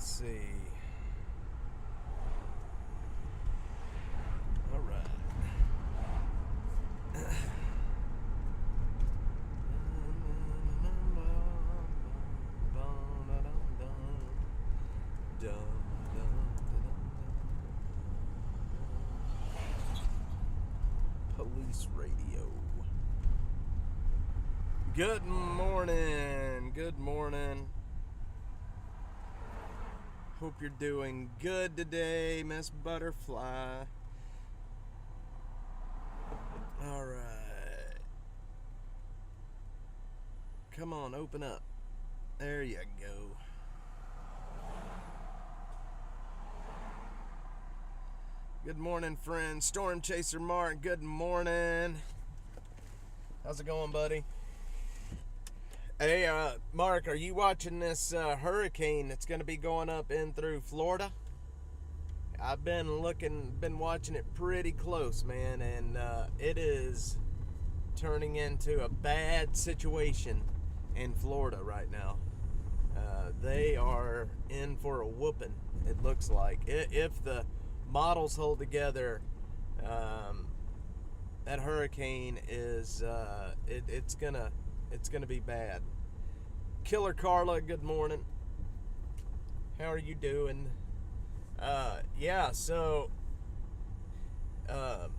see. All right. Police radio. Good morning. Good morning. Hope you're doing good today, Miss Butterfly. All right. Come on, open up. There you go. Good morning, friend. Storm Chaser Mark, good morning. How's it going, buddy? Hey, Mark, are you watching this hurricane that's going to be going up in through Florida? I've been watching it pretty close, man, and it is turning into a bad situation in Florida right now. They are in for a whooping, it looks like. If the models hold together, that hurricane is it's gonna be bad. Killer Carla, good morning. How are you doing? Yeah, so man,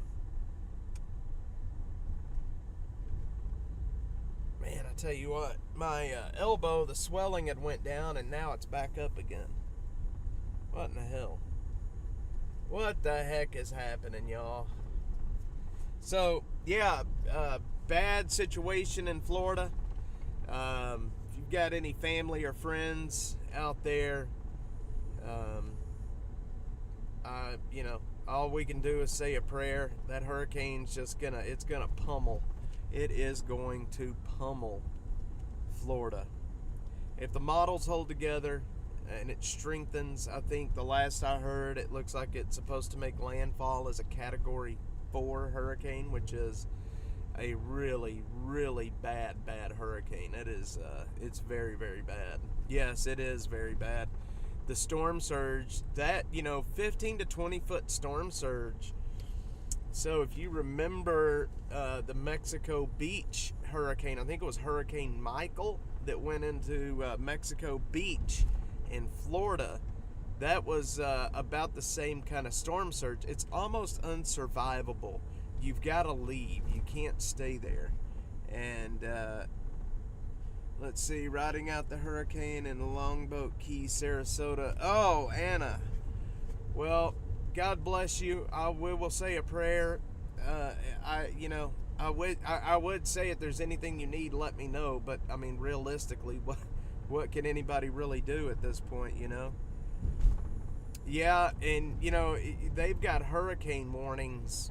I tell you what, my elbow, the swelling had went down and now it's back up again. What in the hell? What the heck is happening, y'all? So, yeah, bad situation in Florida. If you've got any family or friends out there, all we can do is say a prayer. That hurricane's just gonna pummel. It is going to pummel Florida. If the models hold together and it strengthens, I think the last I heard, it looks like it's supposed to make landfall as a Category 4 hurricane, which is a really, really bad hurricane. It is, it's very, very bad. Yes, it is very bad. The storm surge, that, 15 to 20 foot storm surge. So if you remember the Mexico Beach hurricane, I think it was Hurricane Michael that went into Mexico Beach in Florida. That was about the same kind of storm surge. It's almost unsurvivable. You've got to leave. You can't stay there. And let's see, riding out the hurricane in Longboat Key, Sarasota. Oh, Anna. Well, God bless you. We will say a prayer. I would say if there's anything you need, let me know. But I mean, realistically, what can anybody really do at this point? Yeah, and they've got hurricane warnings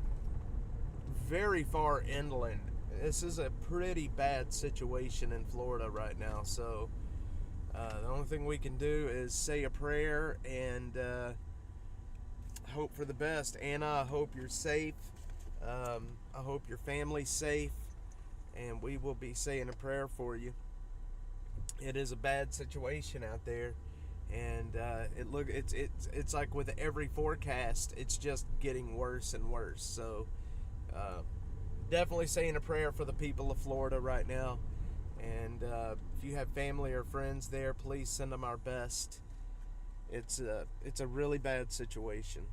very far inland. This is a pretty bad situation in Florida right now. So the only thing we can do is say a prayer and hope for the best. Anna, I hope you're safe. I hope your family's safe, and we will be saying a prayer for you. It is a bad situation out there, and it's like with every forecast, it's just getting worse and worse. So definitely saying a prayer for the people of Florida right now, and if you have family or friends there, please send them our best. It's a really bad situation.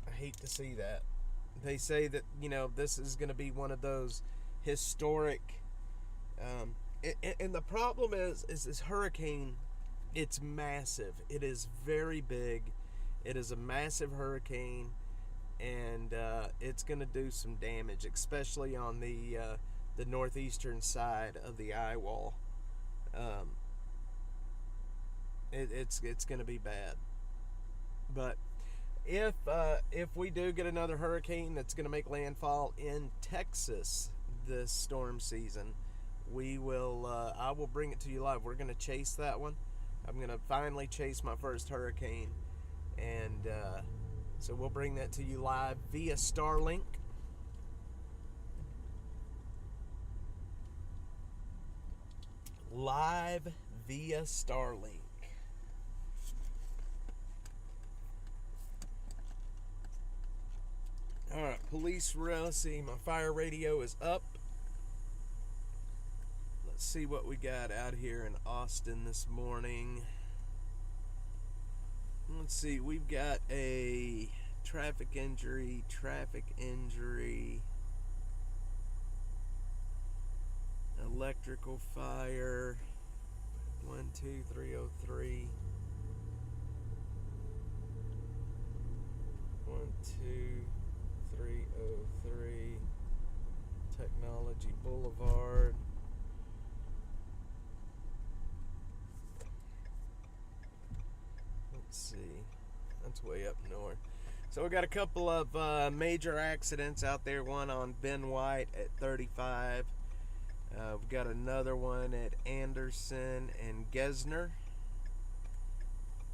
I hate to see that. They say that this is going to be one of those historic and the problem is this hurricane. It's massive. It is very big. It is a massive hurricane, and it's going to do some damage, especially on the northeastern side of the eye wall. It's going to be bad. But if we do get another hurricane that's going to make landfall in Texas this storm season, I will bring it to you live. We're going to chase that one. I'm going to finally chase my first hurricane, and so we'll bring that to you live via Starlink. Live via Starlink. Alright, police let's see, my fire radio is up. Let's see what we got out here in Austin this morning. Let's see, we've got a traffic injury, electrical fire, 12303. 12303 Technology Boulevard. Let's see, that's way up north. So we got a couple of major accidents out there. One on Ben White at 35. We've got another one at Anderson and Gesner.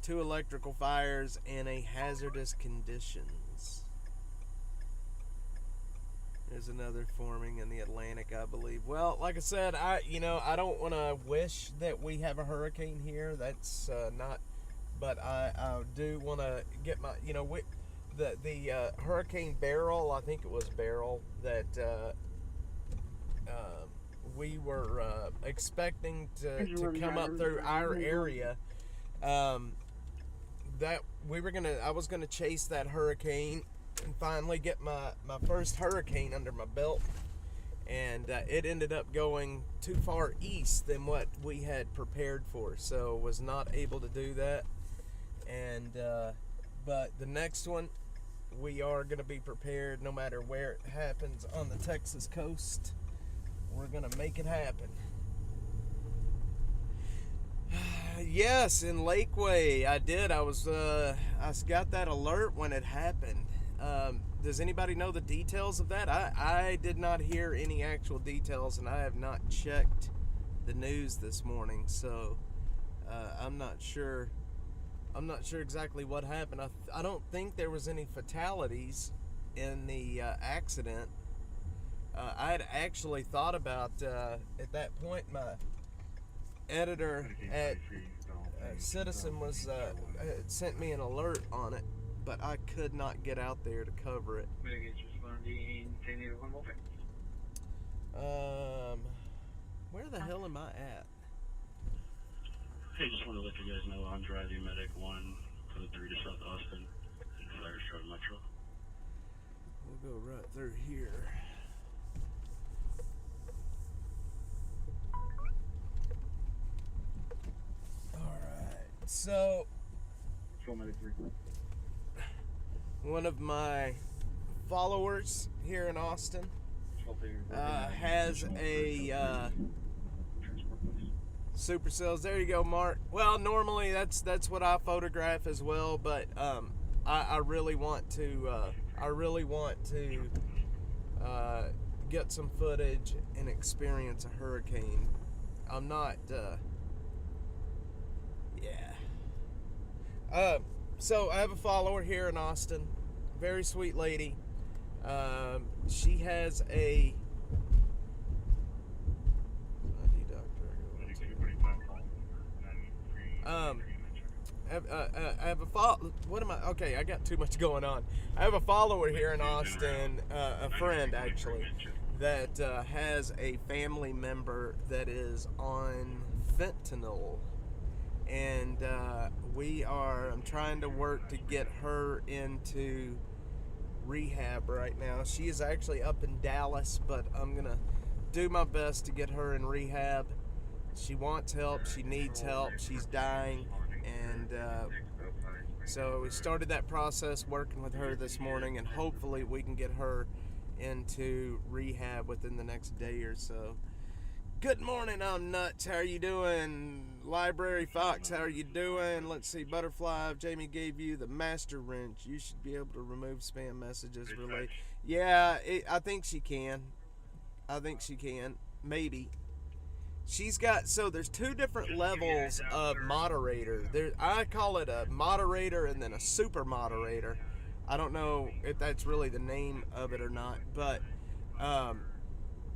2 electrical fires and a hazardous conditions. There's another forming in the Atlantic, I believe. Well, like I said, I don't want to wish that we have a hurricane here. That's not, but I do want to get my, the Hurricane Beryl, I think it was Beryl, that we were expecting to come up through our area. That I was gonna chase that hurricane and finally get my first hurricane under my belt, and it ended up going too far east than what we had prepared for, so was not able to do that. And but the next one, we are gonna be prepared no matter where it happens on the Texas coast. We're gonna make it happen. Yes, in Lakeway, I did. I got that alert when it happened. Does anybody know the details of that? I did not hear any actual details, and I have not checked the news this morning, so I'm not sure. I'm not sure exactly what happened. I don't think there was any fatalities in the accident. I had actually thought about at that point my editor at Citizen was sent me an alert on it, but I could not get out there to cover it. Where the hell am I at? Hey, just want to let you guys know I'm driving Medic 1 for the 3 to South Austin, and Fire Stroke Metro. We'll go right through here. So, one of my followers here in Austin has a supercells. There you go, Mark. Well, normally that's what I photograph as well, but I really want to get some footage and experience a hurricane. I'm not. So I have a follower here in Austin, very sweet lady. She has a I have a what am I? Okay, I got too much going on. I have a follower here in Austin, a friend actually, that has a family member that is on fentanyl. And I'm trying to work to get her into rehab right now. She is actually up in Dallas, but I'm going to do my best to get her in rehab. She wants help. She needs help. She's dying. And so we started that process working with her this morning, and hopefully we can get her into rehab within the next day or so. Good morning, I'm Nuts. How are you doing? Library Fox, how are you doing? Let's see, Butterfly, Jamie gave you the master wrench. You should be able to remove spam messages related. Yeah, I think she can. Maybe. She's got, so there's 2 different levels of moderator. I call it a moderator and then a super moderator. I don't know if that's really the name of it or not, but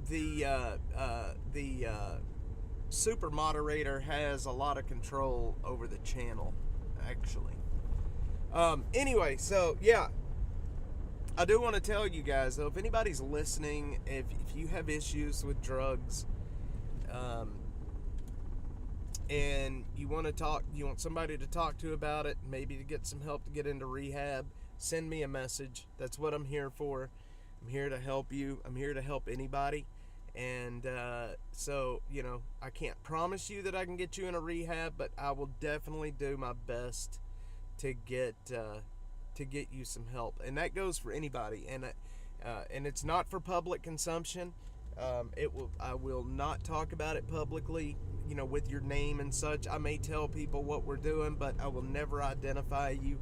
the super moderator has a lot of control over the channel, actually. Anyway, so yeah, I do want to tell you guys, though, if anybody's listening, if you have issues with drugs, and you want to talk, you want somebody to talk to about it, maybe to get some help to get into rehab, send me a message. That's what I'm here for. I'm here to help you. I'm here to help anybody. And so, I can't promise you that I can get you in a rehab, but I will definitely do my best to get you some help. And that goes for anybody. And it's not for public consumption. I will not talk about it publicly, with your name and such. I may tell people what we're doing, but I will never identify you.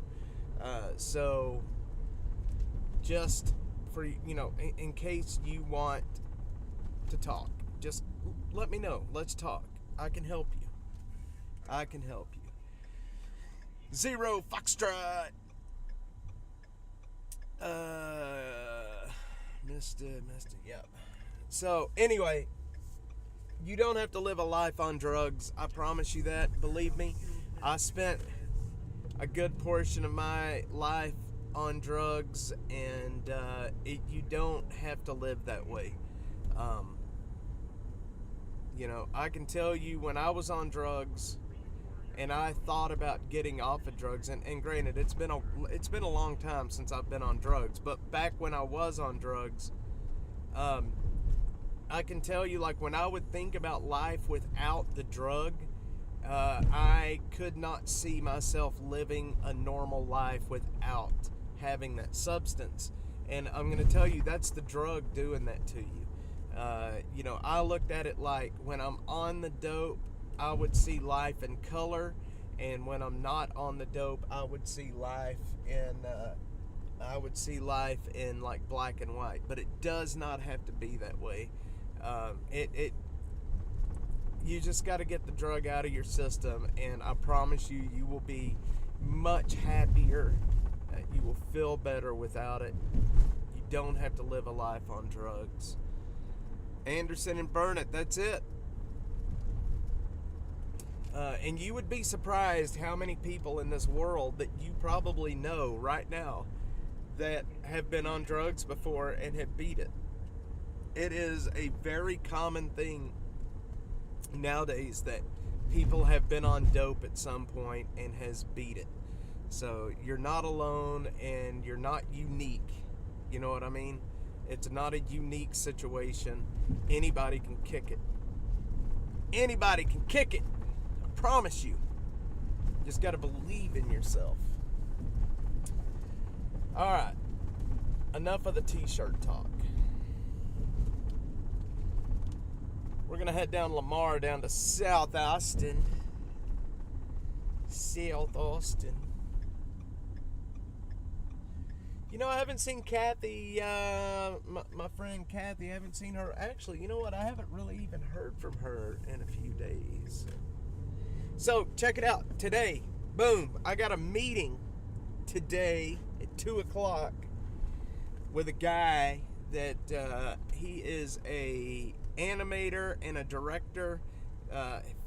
So just for, in case you want to talk, just let me know. Let's talk. I can help you. I can help you. 0 Foxtrot. Missed it. Yep. So anyway, you don't have to live a life on drugs. I promise you that. Believe me, I spent a good portion of my life on drugs, and you don't have to live that way. I can tell you, when I was on drugs and I thought about getting off of drugs, and granted, it's been a long time since I've been on drugs, but back when I was on drugs, I can tell you, like, when I would think about life without the drug, I could not see myself living a normal life without having that substance. And I'm going to tell you, that's the drug doing that to you. I looked at it like, when I'm on the dope, I would see life in color, and when I'm not on the dope, I would see life in like black and white. But it does not have to be that way. You just got to get the drug out of your system, and I promise you, you will be much happier. You will feel better without it. You don't have to live a life on drugs. Anderson and Burnett, that's it. And you would be surprised how many people in this world that you probably know right now that have been on drugs before and have beat it. It is a very common thing nowadays that people have been on dope at some point and has beat it. So you're not alone, and you're not unique. You know what I mean? It's not a unique situation. Anybody can kick it. Anybody can kick it. I promise you. Just got to believe in yourself. All right. Enough of the t-shirt talk. We're going to head down Lamar, down to South Austin. South Austin. I haven't seen Kathy, my friend Kathy. I haven't seen her. Actually, you know what? I haven't really even heard from her in a few days. So, check it out. Today, boom, I got a meeting today at 2 o'clock with a guy that he is a animator and a director.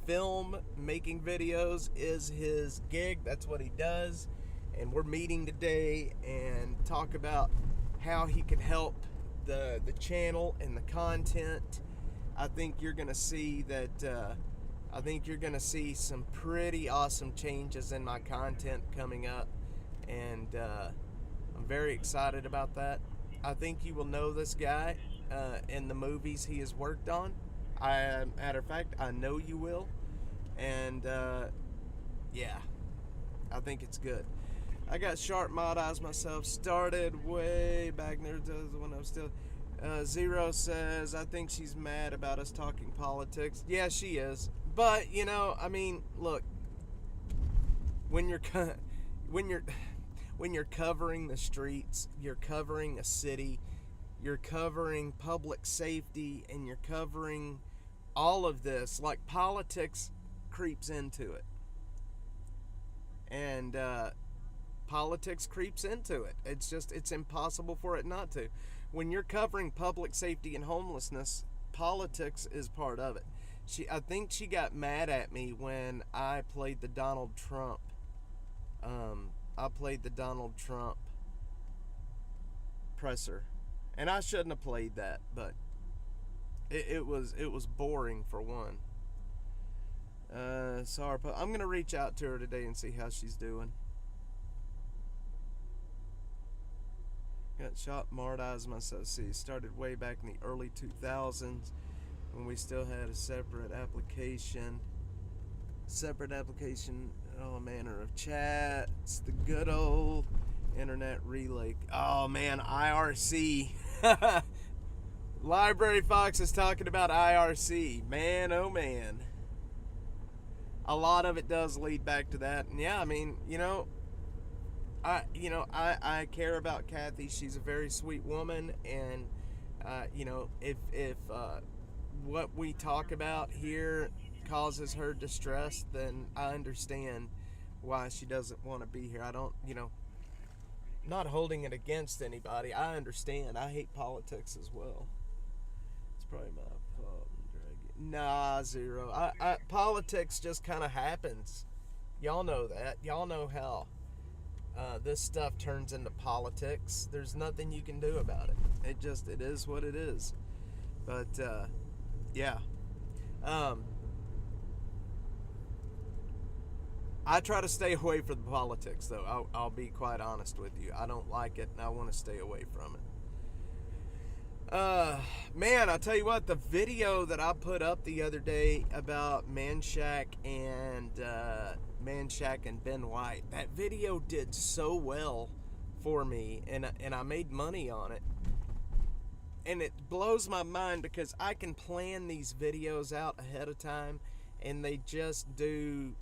Film making videos is his gig. That's what he does. And we're meeting today and talk about how he can help the channel and the content. I think you're going to see that. I think you're going to see some pretty awesome changes in my content coming up, and I'm very excited about that. I think you will know this guy in the movies he has worked on. Matter of fact, I know you will, and yeah, I think it's good. I got Sharp Mod Eyes myself. Started way back there when I was still. Zero says, I think she's mad about us talking politics. Yeah, she is. But, look, when you're covering the streets, you're covering a city, you're covering public safety, and you're covering all of this, like, politics creeps into it. And politics creeps into it. It's impossible for it not to. When you're covering public safety and homelessness, politics is part of it. I think she got mad at me when I played the Donald Trump. presser. And I shouldn't have played that, but it was boring for one. Sorry, but I'm gonna reach out to her today and see how she's doing. Got shot, martyrs myself. See, started way back in the early 2000s when we still had a separate application, all manner of chats, the good old internet relay. Oh man, IRC. Library Fox is talking about IRC. Man, oh man. A lot of it does lead back to that. And yeah, I mean, I care about Kathy. She's a very sweet woman, and if what we talk about here causes her distress, then I understand why she doesn't want to be here. I don't, not holding it against anybody. I understand. I hate politics as well. It's probably my fault. Nah, zero. Politics just kind of happens. Y'all know that. Y'all know how this stuff turns into politics. There's nothing you can do about it. It is what it is. But yeah. I try to stay away from the politics, though. I'll be quite honest with you. I don't like it, and I want to stay away from it. Man, I'll tell you what, the video that I put up the other day about Manshak and Ben White, that video did so well for me, and I made money on it. And it blows my mind because I can plan these videos out ahead of time, and they just do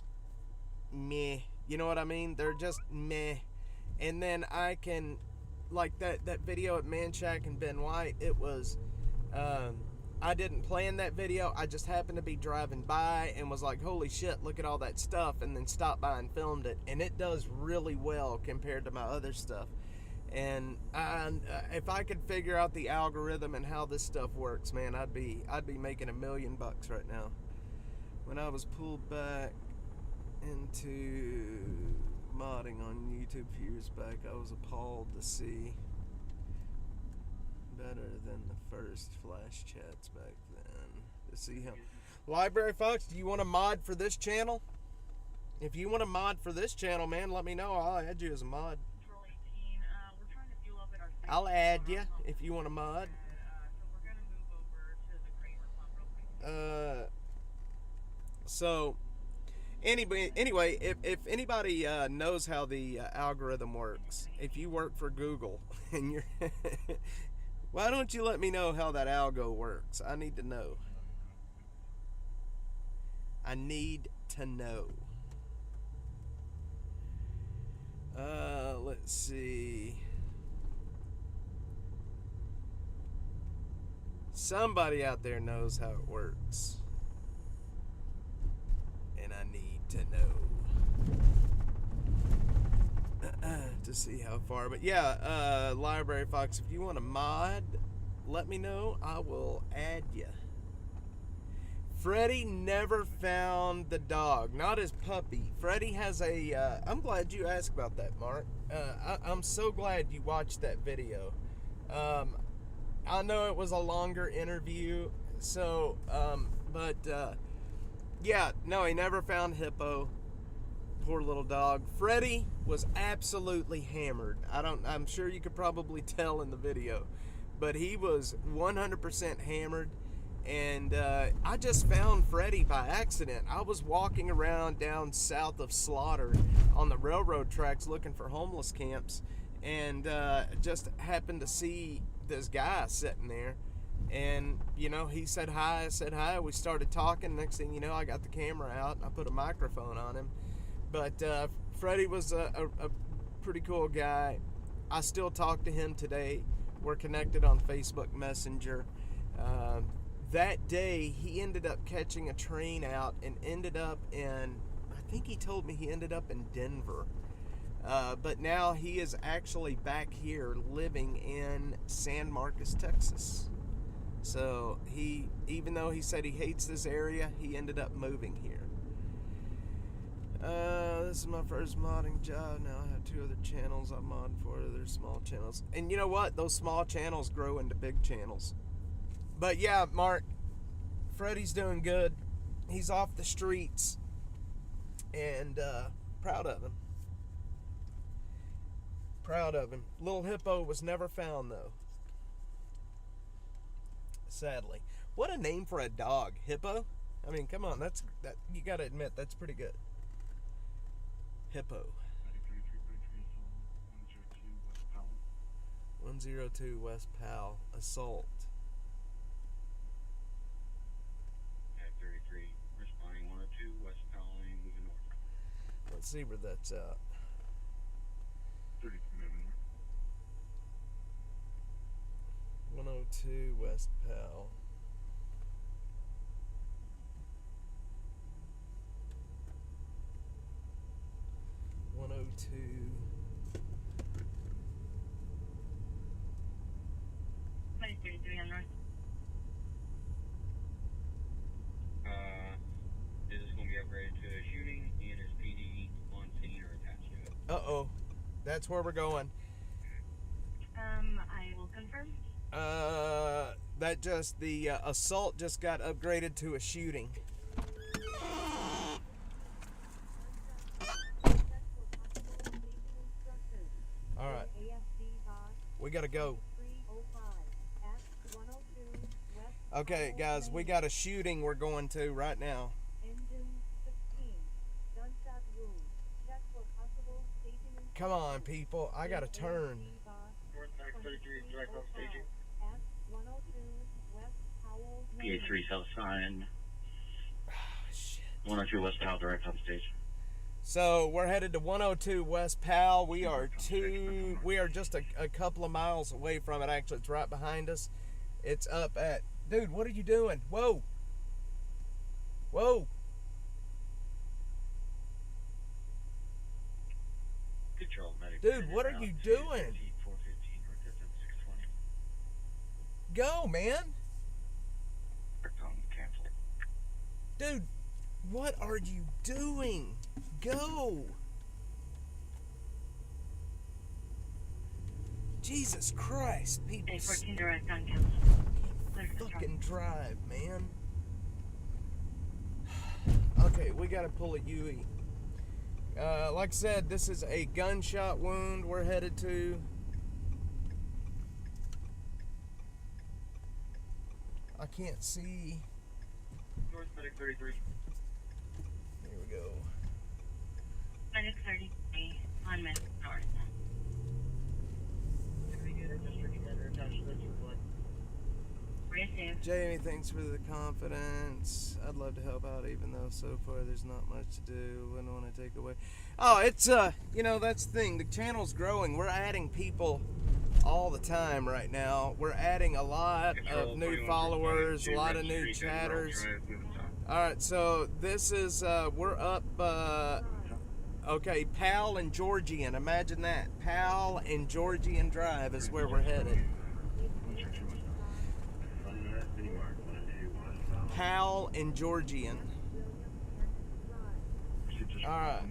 meh. You know what I mean? They're just meh. And then I can, like that video at Manshak and Ben White, it was, I didn't plan that video. I just happened to be driving by and was like, holy shit, look at all that stuff, and then stopped by and filmed it. And it does really well compared to my other stuff. And if I could figure out the algorithm and how this stuff works, man, I'd be making $1 million right now. When I was pulled back into modding on YouTube a few years back, I was appalled to see better than the first flash chats back then. To see him. Library Fox, do you want to mod for this channel? If you want to mod for this channel, man, let me know. I'll add you as a mod. I'll add you if you want to mod. So anyway, if anybody knows how the algorithm works, if you work for Google and you're why don't you let me know how that algo works? I need to know. I need to know. Let's see. Somebody out there knows how it works. And I need to know. To see how far. But yeah, Library Fox, if you want to mod, let me know. I will add you. Freddie never found the dog. Not his puppy. Freddie has a... I'm glad you asked about that, Mark. I'm so glad you watched that video. I know it was a longer interview, so, yeah, no, he never found Hippo. Poor little dog. Freddie was absolutely hammered. I'm sure you could probably tell in the video, but he was 100% hammered, and I just found Freddie by accident. I was walking around down south of Slaughter on the railroad tracks looking for homeless camps, and just happened to see this guy sitting there, and he said hi. I said hi. We started talking. Next thing you know, I got the camera out and I put a microphone on him. But Freddie was a pretty cool guy. I still talk to him today. We're connected on Facebook Messenger. That day he ended up catching a train out and ended up in, I think he told me he ended up in Denver. But now he is actually back here living in San Marcos, Texas. So even though he said he hates this area, he ended up moving here. This is my first modding job. Now I have 2 other channels I mod for. They're small channels. And you know what? Those small channels grow into big channels. But yeah, Mark, Freddie's doing good. He's off the streets. And proud of him. Proud of him. Little Hippo was never found, though. Sadly. What a name for a dog. Hippo? I mean, come on. That you gotta admit, that's pretty good. Hippo. 102 West Powell. Assault. 33, responding 102 West Powell Lane, moving north. Let's see where that's at. 32 moving north. 102 West Powell. On north. Is this going to be upgraded to a shooting and is PD on scene or attached to it? Uh-oh. That's where we're going. I will confirm. The assault just got upgraded to a shooting. All right. We got to go. Okay, guys, we got a shooting we're going to right now. Come on, people. I got to turn. PA3 South Sign. Oh, shit. 102 West Powell, direct off stage. So we're headed to 102 West Powell. We are just a couple of miles away from it. Actually, it's right behind us. It's up at... Dude, what are you doing? Whoa. Whoa. Control, medic. Dude, what are you doing? Go, man. Dude, what are you doing? Go. Jesus Christ, people. A14 direct on cancel. Fucking drive, man. Okay, we gotta pull a UE. Like I said, this is a gunshot wound we're headed to. I can't see. North medic 33. Here we go. Medic 33 on Medic North. Jamie, thanks for the confidence. I'd love to help out, even though so far there's not much to do. Wouldn't want to take away. Oh, it's you know, that's the thing. The channel's growing. We're adding people all the time right now. We're adding a lot of new followers, a lot of new chatters. All right, so this is we're up. Okay, Powell and Georgian. Imagine that. Powell and Georgian Drive is where we're headed. Powell and Georgian. Alright.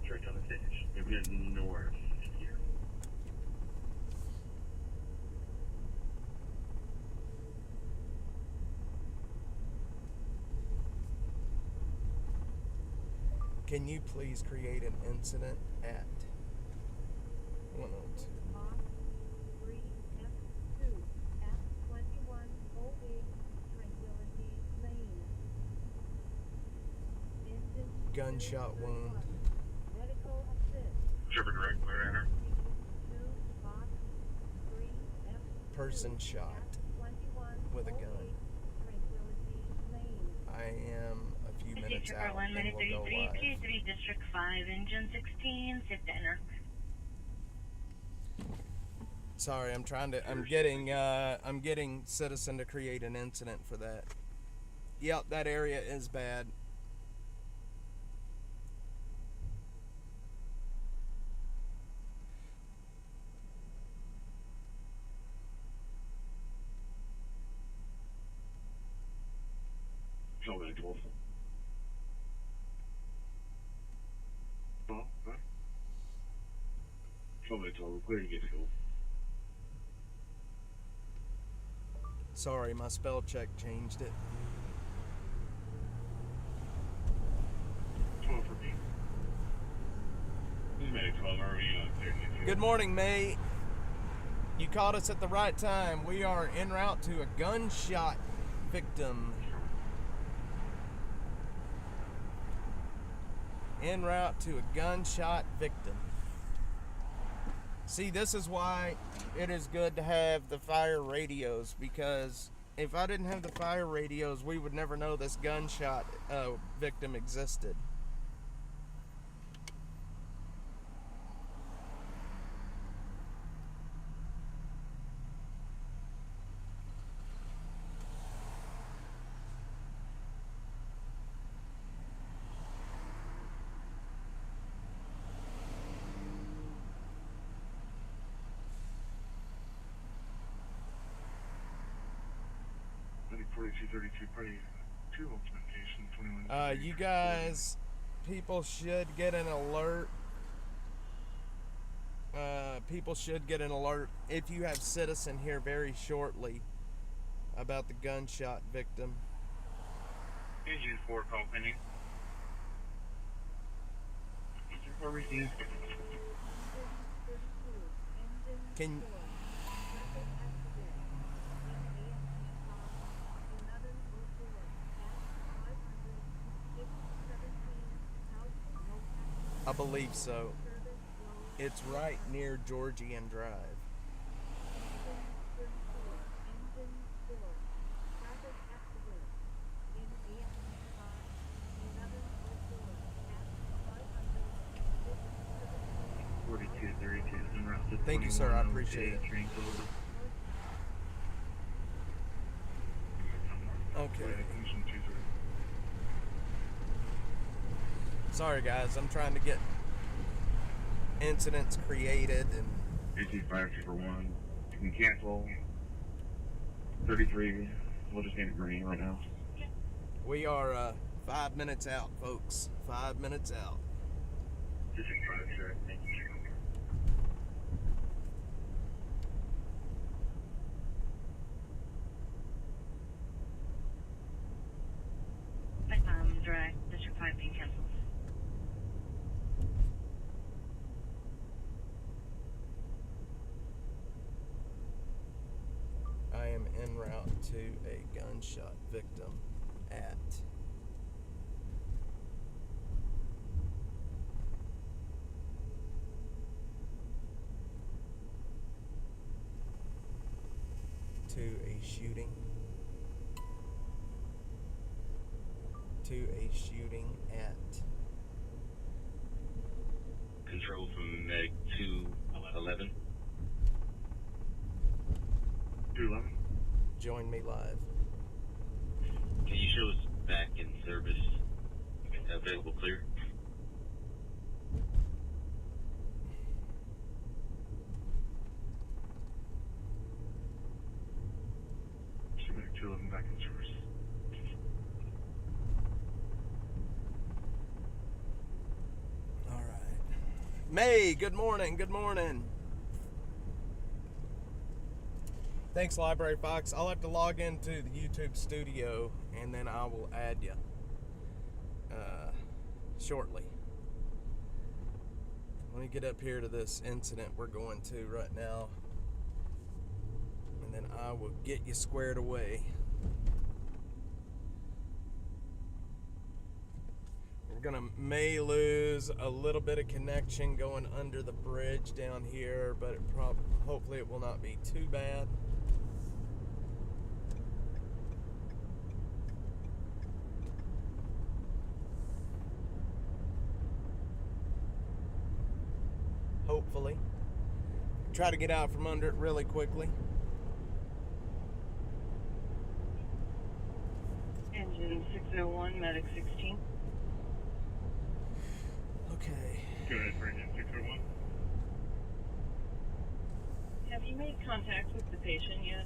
Straight on the stage. Maybe north here. Can you please create an incident at 102? Gunshot wound. Trevor direct, clear enter. Person shot with a gun. I am a few minutes out and we'll go live. P3 District 5, Engine 16, sit to enter. Sorry, I'm getting Citizen to create an incident for that. Yep, that area is bad. Control medic 12. 12 clear to get fuel. Sorry, my spell check changed it. 12 for me. This is Medic 12, are we clear to get fuel? Good morning, May. You caught us at the right time. We are en route to a gunshot victim. En route to a gunshot victim. See, this is why it is good to have the fire radios, because if I didn't have the fire radios, we would never know this gunshot victim existed. Medic 4232, party 2 ultimate location, 21. You guys, people should get an alert. People should get an alert if you have citizen here very shortly about the gunshot victim. Engine 4 call pending. Engine 4 received. Can I believe so. It's right near Georgian Drive. Thank you, sir. I appreciate it. Okay. Sorry, guys. I'm trying to get incidents created and 18-5 for 1. You can cancel. 33. We'll just name it green right now. we are 5 minutes out, folks. 5 minutes out. This is 5, sir. Thank you. Direct, District 5 being canceled. I am en route to a gunshot victim at shooting at Control from Meg 211. 211. Join me live. Can you show us back in service? Available clear. Meg 211 back in service. All right. May, good morning. Good morning. Thanks, Library Fox. I'll have to log into the YouTube studio and then I will add you shortly. Let me get up here to this incident we're going to right now, and then I will get you squared away. May lose a little bit of connection going under the bridge down here, but hopefully it will not be too bad. Hopefully. Try to get out from under it really quickly. Engine 601, medic 16. Okay. Go ahead, Engine 601. Have you made contact with the patient yet?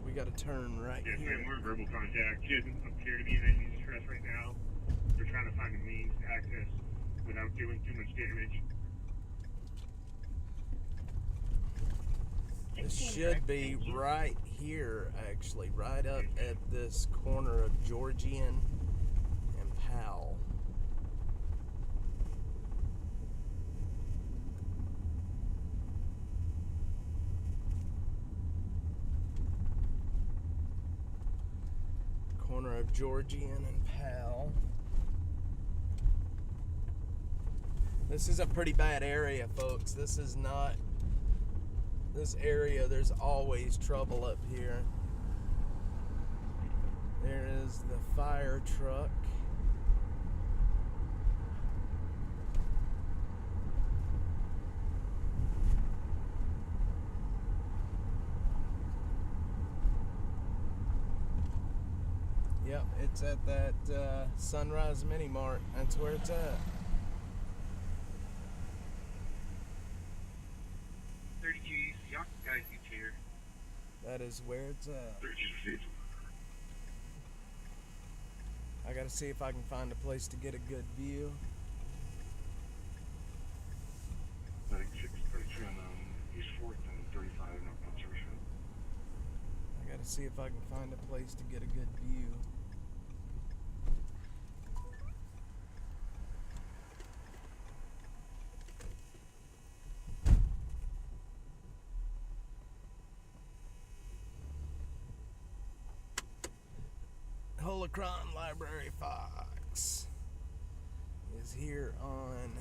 We got to turn right Yes, here. ma'am, we're in verbal contact. She doesn't appear to be in any distress right now. They're trying to find a means to access without doing too much damage. This 16 should direct, be thank you. right here, actually, right up at this corner of Georgian and Powell. Corner of Georgian and Powell. This is a pretty bad area, folks. This is not... This area, there's always trouble up here. There is the fire truck. Yep, it's at that Sunrise Mini Mart. That's where it's at. 32 y'all guys get here. That is where it's at. 32 feet. I gotta see if I can find a place to get a good view. 96, 33 on East 4th and 35 North Conservation. I gotta see if I can find a place to get a good view. Holocron Library Fox is here on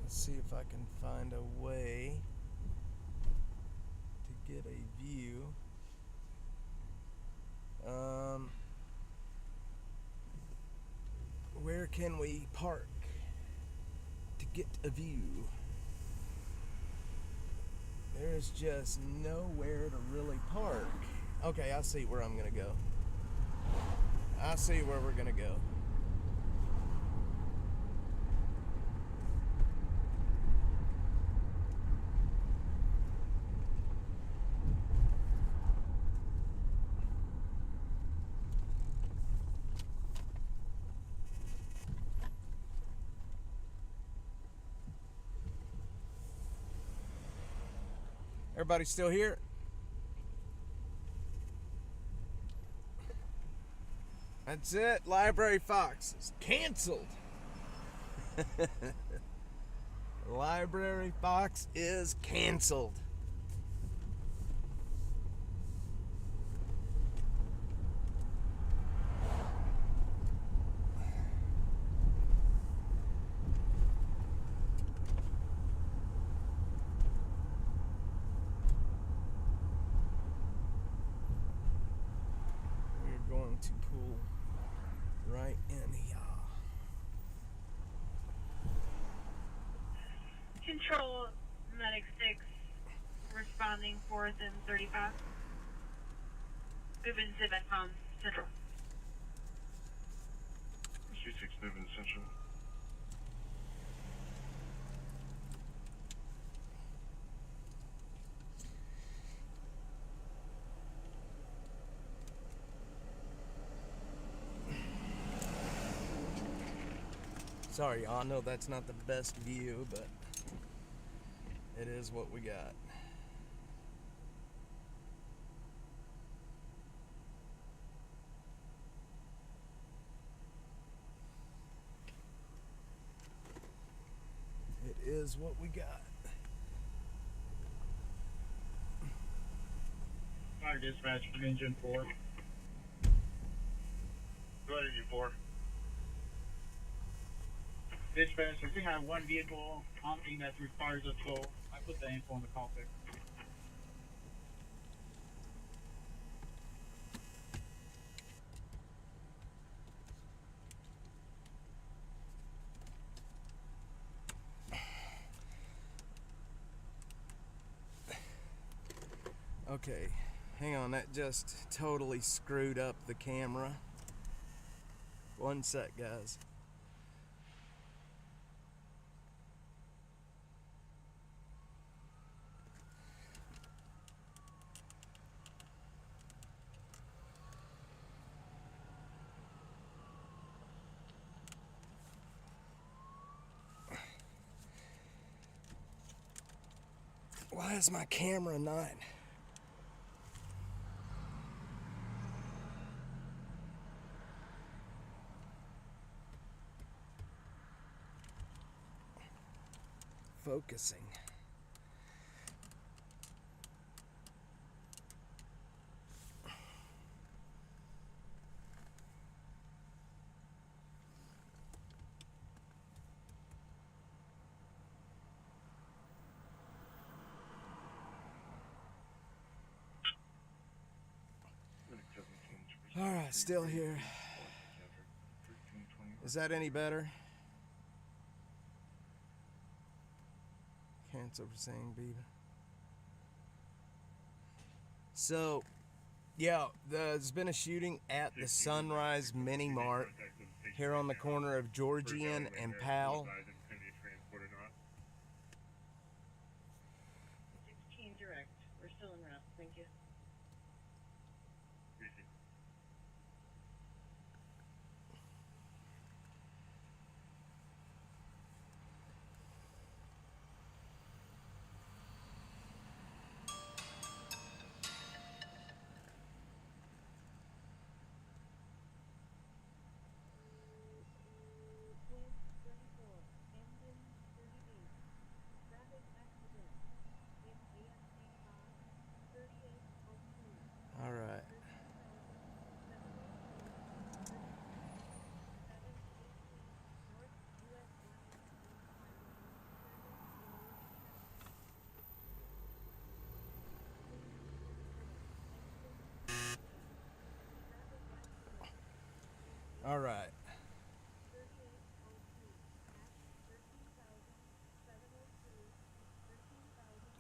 let's see if I can find a way to get a view. Where can we park to get a view? There's just nowhere to really park. Okay, I see where I'm gonna go. I see where we're gonna go. Everybody still here? That's it. Library Fox is canceled. Library Fox is canceled. To pull right in here. Control, Medic 6, responding 4th and 35. Moving to Venmo Central. Street 6 moving Central. Sorry, y'all. I know that's not the best view, but it is what we got. It is what we got. Fire dispatch from engine 4. Go ahead, Engine 4. Dispatch, if we have one vehicle honking that requires a tow, I put the info on the call pick. Okay, hang on, that just totally screwed up the camera. One sec, guys. Why is my camera not? Focusing. All right, still here. Is that any better? Cancel for saying Beaver. So, yeah, there's been a shooting at the Sunrise Mini Mart here on the corner of Georgian and Powell. 16 direct. We're still en route. Thank you. All right. All right.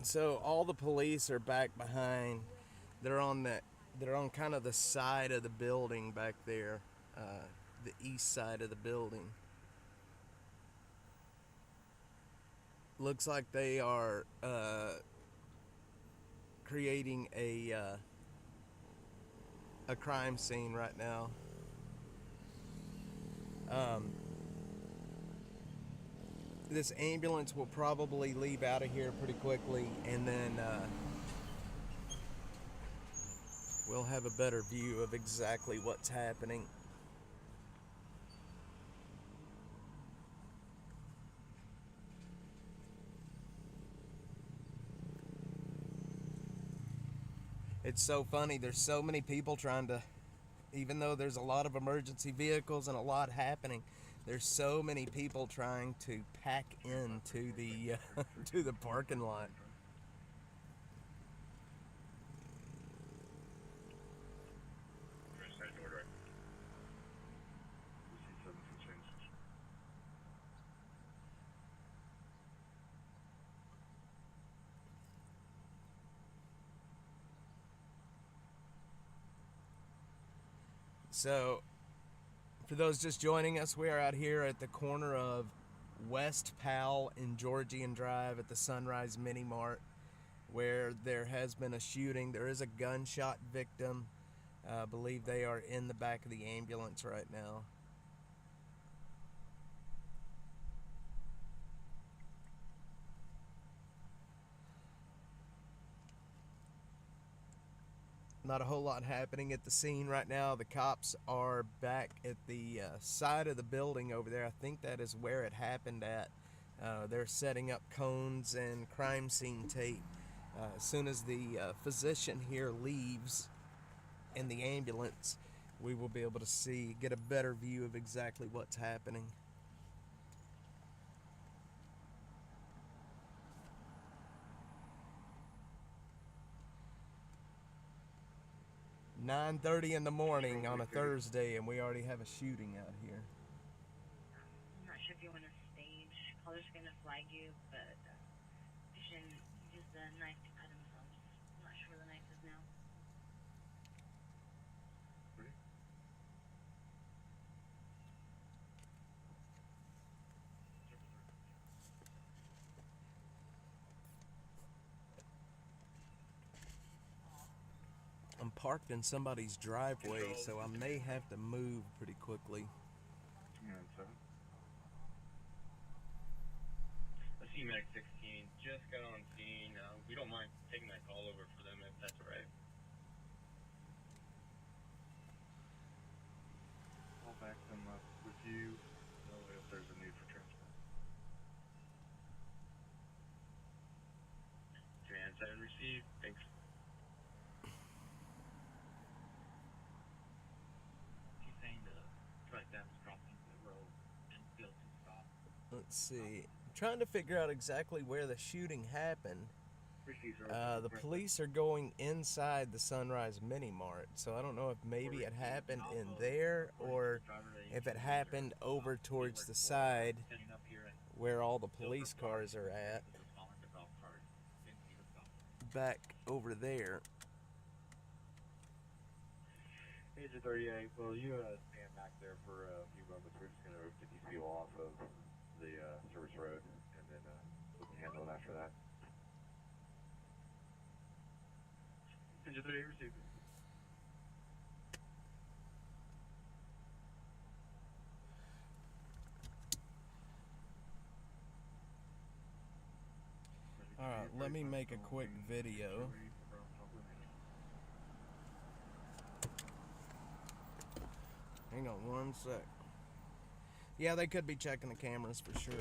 So all the police are back behind. They're on kind of the side of the building back there, the east side of the building. Looks like they are creating a crime scene right now. This ambulance will probably leave out of here pretty quickly, and then we'll have a better view of exactly what's happening. It's so funny, there's so many people trying to, even though there's a lot of emergency vehicles and a lot happening, there's so many people trying to pack into the to the parking lot. So, for those just joining us, we are out here at the corner of West Powell and Georgian Drive at the Sunrise Mini Mart, where there has been a shooting. There is a gunshot victim. I believe they are in the back of the ambulance right now. Not a whole lot happening at the scene right now. The cops are back at the side of the building over there. I think that is where it happened at. They're setting up cones and crime scene tape. As soon as the physician here leaves in the ambulance, we will be able to get a better view of exactly what's happening. 9:30 in the morning on a Thursday, and we already have a shooting out here. I'm not sure if you want to stage. Caller's going to flag you, but you shouldn't use the knife to cut himself. I'm not sure where the knife is now. I'm parked in somebody's driveway, so I may have to move pretty quickly. I see Max 16 just got on scene. We don't mind taking that call over for them if that's all right. I'll back them up with you. Know if there's a need for transport. Transfer and receive. Thanks. She's saying the truck that was crossing the road and failed to stop. Let's see. I'm trying to figure out exactly where the shooting happened. The police are going inside the Sunrise Mini Mart, so I don't know if maybe it happened in there or if it happened over towards the side where all the police cars are at. Back over there. Agent 38, well, you stand back there for a few moments. We're just going to get these people off of the service road, and then we can handle it after that. Agent 38, received. Alright, let me make a quick video. Hang on one sec. Yeah, they could be checking the cameras for sure.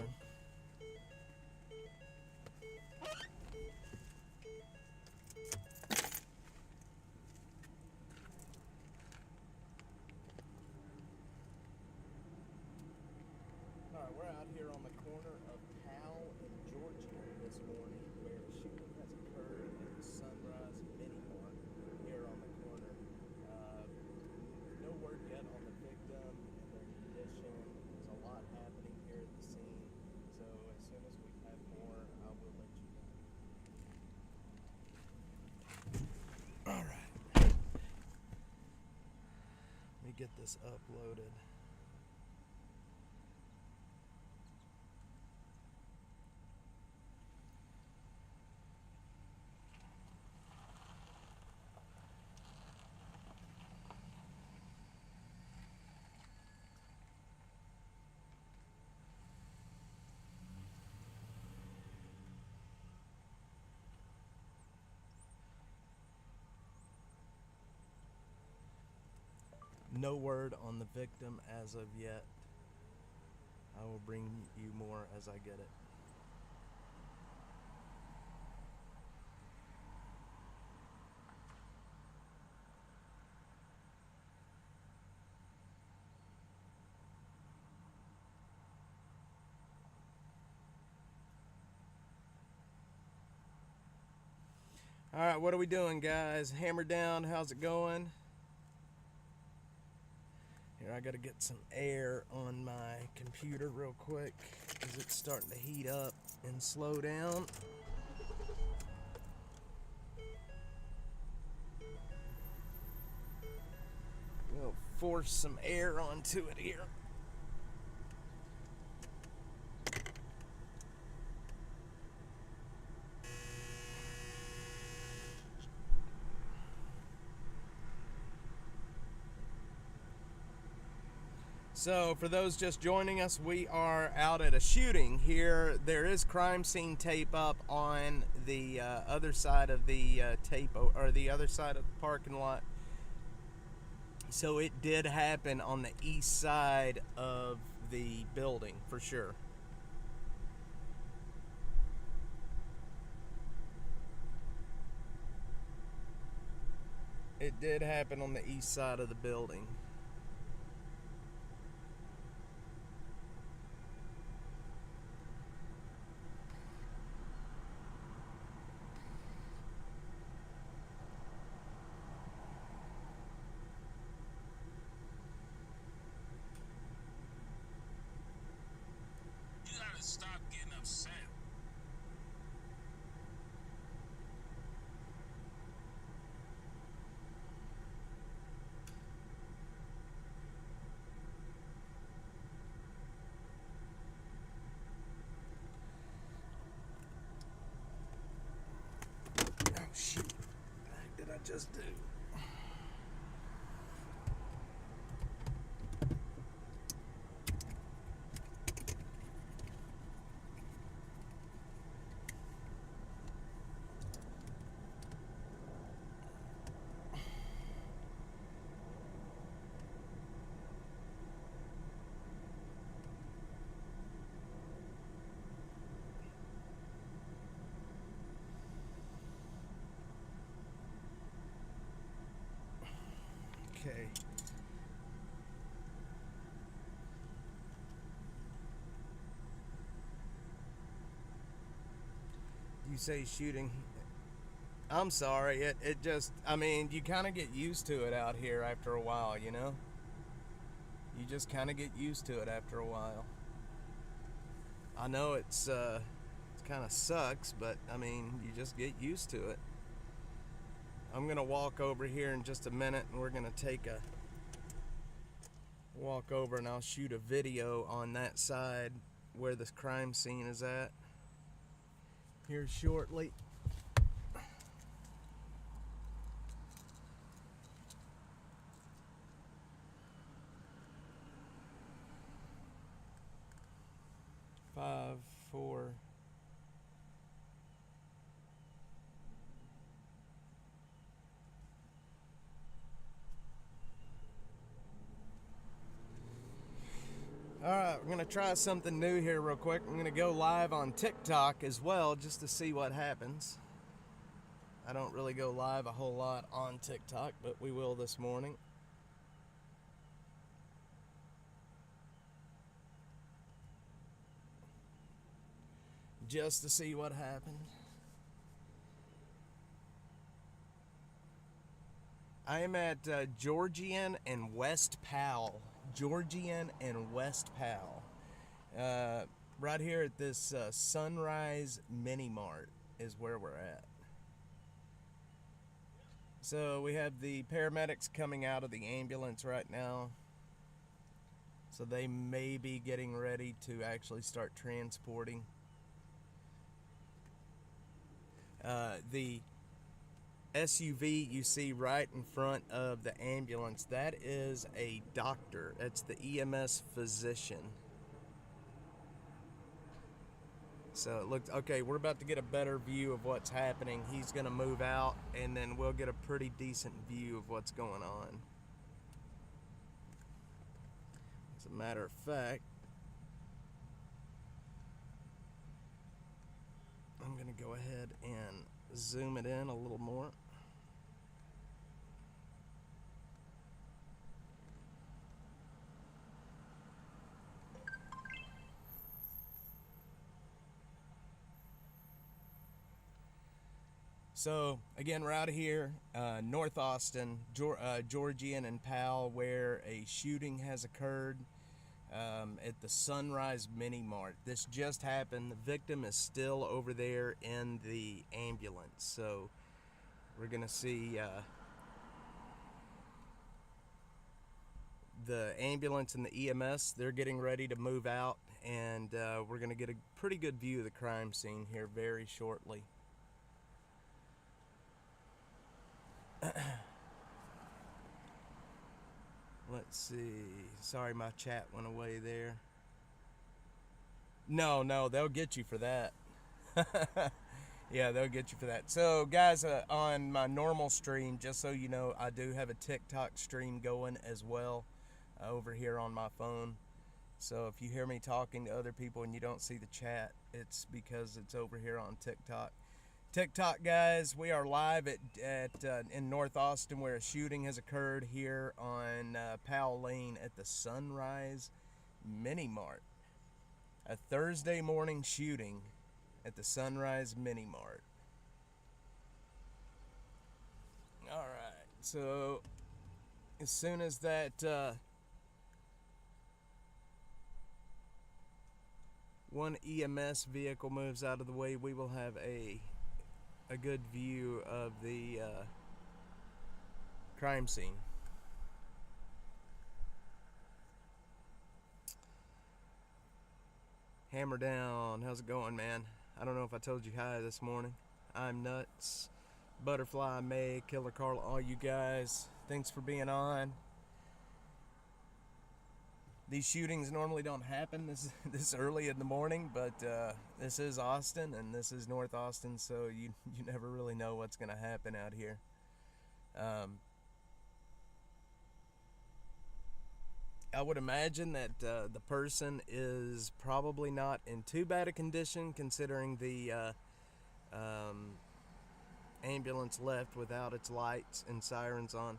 Alright, we're out here on the corner of Powell and Georgia this morning where a shooting has occurred at the Sunrise Mini Mart here on the corner. No word yet on the victim and their condition. There's a lot happening here at the scene, so as soon as we have more, I will let you know. Alright. Let me get this uploaded. No word on the victim as of yet. I will bring you more as I get it. All right, what are we doing, guys? Hammer down, how's it going? Here, I gotta get some air on my computer real quick because it's starting to heat up and slow down. We'll force some air onto it here. So for those just joining us, we are out at a shooting here. There is crime scene tape up on the other side of the tape, or the other side of the parking lot. So it did happen on the east side of the building for sure. It did happen on the east side of the building. Stop getting upset. Oh shit. What the heck did I just do? Okay. You say shooting. I'm sorry. It just, I mean, you kind of get used to it out here after a while, you know? You just kind of get used to it after a while. I know it kind of sucks, but I mean, you just get used to it. I'm going to walk over here in just a minute, and we're going to take a walk over, and I'll shoot a video on that side where this crime scene is at here shortly. Five, four. Alright, we're going to try something new here real quick. I'm going to go live on TikTok as well just to see what happens. I don't really go live a whole lot on TikTok, but we will this morning. Just to see what happens. I am at Georgian and West Powell. Georgian and West Powell. Right here at this Sunrise Mini Mart is where we're at. So we have the paramedics coming out of the ambulance right now. So they may be getting ready to actually start transporting. The SUV you see right in front of the ambulance, that is a doctor. That's the EMS physician. So it looks okay. We're about to get a better view of what's happening. He's going to move out, and then we'll get a pretty decent view of what's going on. As a matter of fact, I'm going to go ahead and zoom it in a little more. So again, we're out of here, North Austin, Georgian and Powell, where a shooting has occurred at the Sunrise Mini Mart. This just happened. The victim is still over there in the ambulance. So we're gonna see the ambulance and the EMS. They're getting ready to move out, and we're gonna get a pretty good view of the crime scene here very shortly. Let's see. Sorry, my chat went away there. No, they'll get you for that. Yeah, they'll get you for that. So, guys, on my normal stream, just so you know, I do have a TikTok stream going as well over here on my phone. So, if you hear me talking to other people and you don't see the chat, it's because it's over here on TikTok. TikTok, guys, we are live in North Austin, where a shooting has occurred here on Powell Lane at the Sunrise Mini Mart. A Thursday morning shooting at the Sunrise Mini Mart. All right, so as soon as that one EMS vehicle moves out of the way, we will have a good view of the crime scene. Hammer down. How's it going, man? I don't know if I told you hi this morning. I'm Nuts, Butterfly, May, Killer Carl, all you guys. Thanks for being on. These shootings normally don't happen this early in the morning, but this is Austin and this is North Austin, so you never really know what's going to happen out here. I would imagine that the person is probably not in too bad a condition, considering the ambulance left without its lights and sirens on.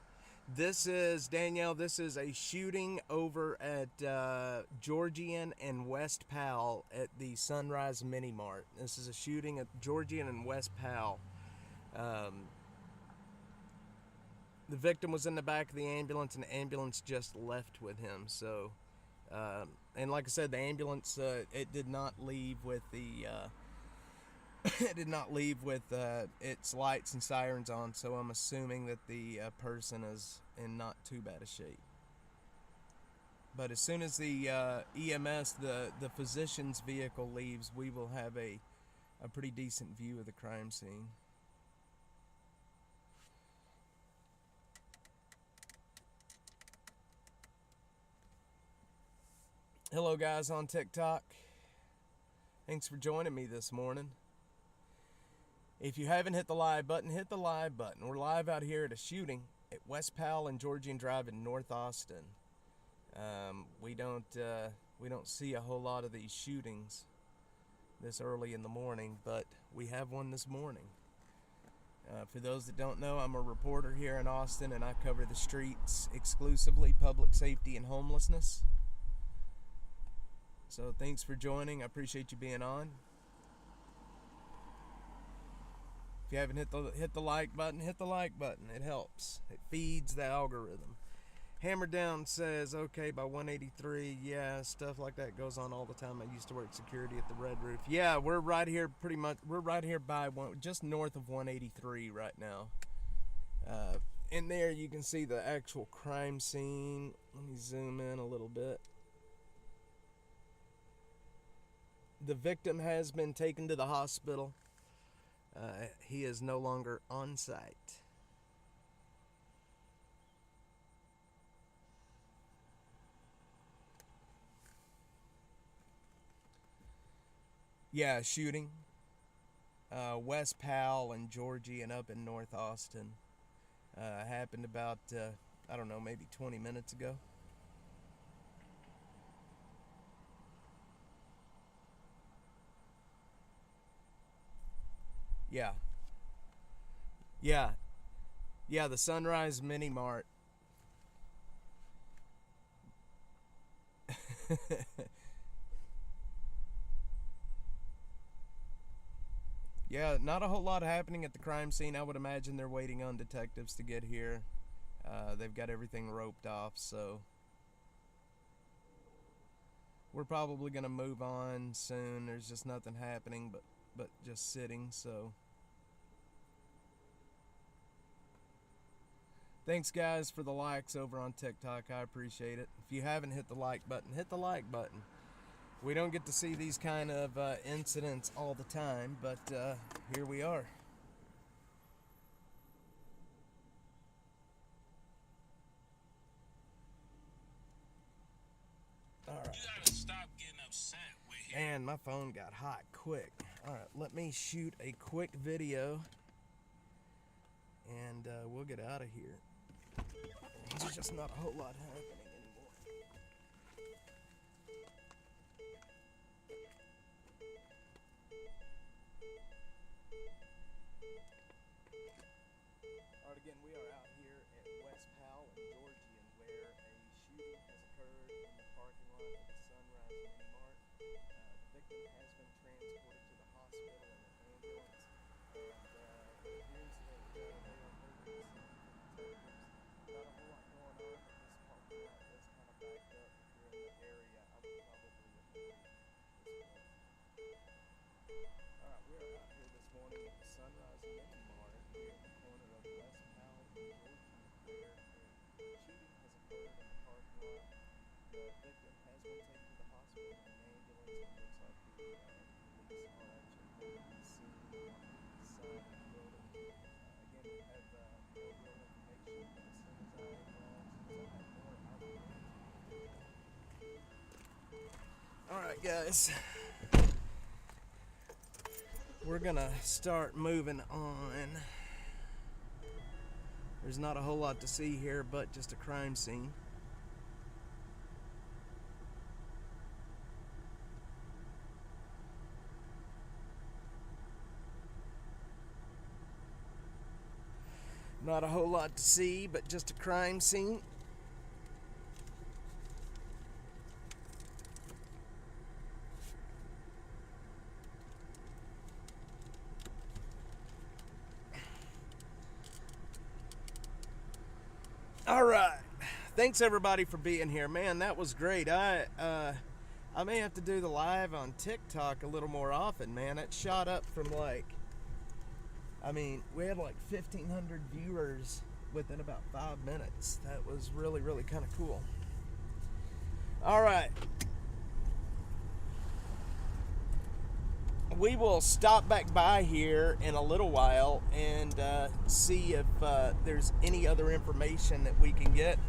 This is, Danielle, this is a shooting over at Georgian and West Powell at the Sunrise Mini Mart. This is a shooting at Georgian and West Powell. The victim was in the back of the ambulance, and the ambulance just left with him. So, and like I said, the ambulance, it did not leave with the... it did not leave with its lights and sirens on, so I'm assuming that the person is in not too bad a shape. But as soon as the EMS, the physician's vehicle leaves, we will have a pretty decent view of the crime scene. Hello guys on TikTok. Thanks for joining me this morning. If you haven't hit the live button, hit the live button. We're live out here at a shooting at West Powell and Georgian Drive in North Austin. We don't see a whole lot of these shootings this early in the morning, but we have one this morning. For those that don't know, I'm a reporter here in Austin, and I cover the streets exclusively, public safety and homelessness. So thanks for joining. I appreciate you being on. If you haven't hit the like button, hit the like button. It helps. It feeds the algorithm. Hammer Down says, okay, by 183, yeah, stuff like that goes on all the time. I used to work security at the Red Roof. Yeah, we're right here pretty much, we're right here by just north of 183 right now. In there you can see the actual crime scene. Let me zoom in a little bit. The victim has been taken to the hospital. He is no longer on site. Yeah, shooting. West Powell and Georgian up in North Austin. Happened about, I don't know, maybe 20 minutes ago. Yeah, the Sunrise Mini Mart. Yeah, not a whole lot happening at the crime scene. I would imagine they're waiting on detectives to get here. They've got everything roped off, so we're probably going to move on soon. There's just nothing happening but just sitting, so... Thanks, guys, for the likes over on TikTok. I appreciate it. If you haven't hit the like button, hit the like button. We don't get to see these kind of incidents all the time, but here we are. All right. You gotta stop getting upset with him. Man, my phone got hot quick. All right, let me shoot a quick video, and we'll get out of here. There's just not a whole lot happening anymore. All right, again, we are out here at West Powell and Georgian, where a shooting has occurred in the parking lot of the Sunrise Mini Mart. The victim has been transported to the hospital in an ambulance, and it appears that they are moving some detectives. Not a whole lot going on, but this parking lot is kind of backed up. If you're in the area, I would probably avoid this place. Alright, we are out here this morning at the Sunrise Mini Mart here at the corner of West Powell and Georgian, where a shooting has occurred in the parking lot. The victim has been taken to the hospital in an ambulance. It looks like the police are actually holding the scene on the side of the building. Again, we have no real information, but as soon as I have more, I will bring it to you. Alright, guys. We're gonna start moving on. There's not a whole lot to see here, but just a crime scene. Not a whole lot to see, but just a crime scene. All right. Thanks everybody for being here. Man, that was great. I may have to do the live on TikTok a little more often, man. It shot up from like, I mean, we had like 1,500 viewers within about 5 minutes. That was really, really kind of cool. All right. We will stop back by here in a little while and see if there's any other information that we can get.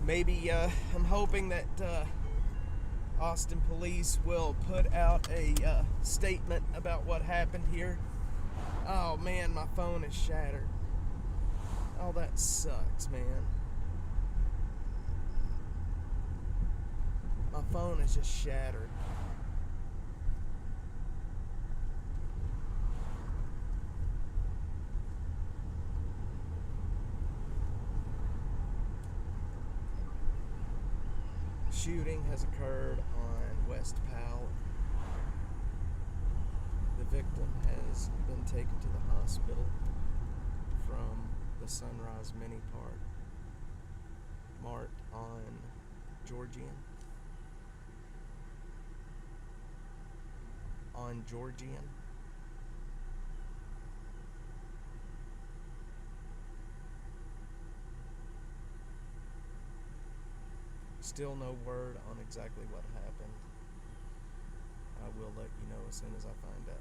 Maybe I'm hoping that Austin police will put out a statement about what happened here. Oh man, my phone is shattered. Oh, that sucks, man. My phone is just shattered. Shooting has occurred on West Powell. The victim has been taken to the hospital from the Sunrise Mini Park, marked on Georgian. On Georgian. Still no word on exactly what happened. I will let you know as soon as I find out.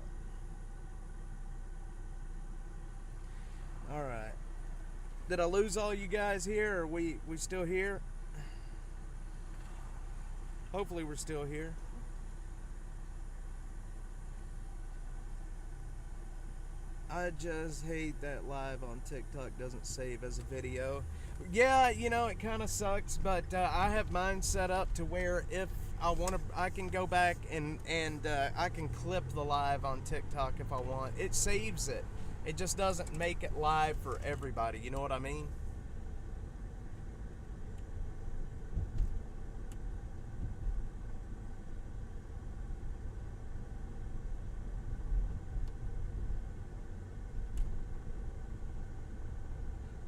Alright. Did I lose all you guys here? Are we still here? Hopefully we're still here. I just hate that live on TikTok doesn't save as a video. Yeah, you know, it kind of sucks, but I have mine set up to where if I want to, I can go back and I can clip the live on TikTok if I want. It saves it. It just doesn't make it live for everybody. You know what I mean?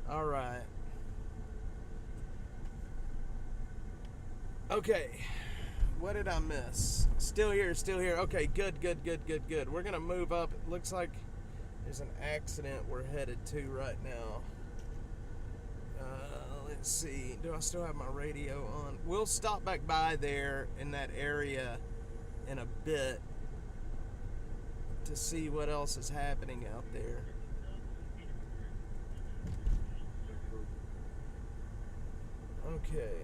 All right. Okay. What did I miss? Still here, still here. Okay, good. We're going to move up. It looks like there's an accident we're headed to right now. Let's see. Do I still have my radio on? We'll stop back by there in that area in a bit to see what else is happening out there. Okay.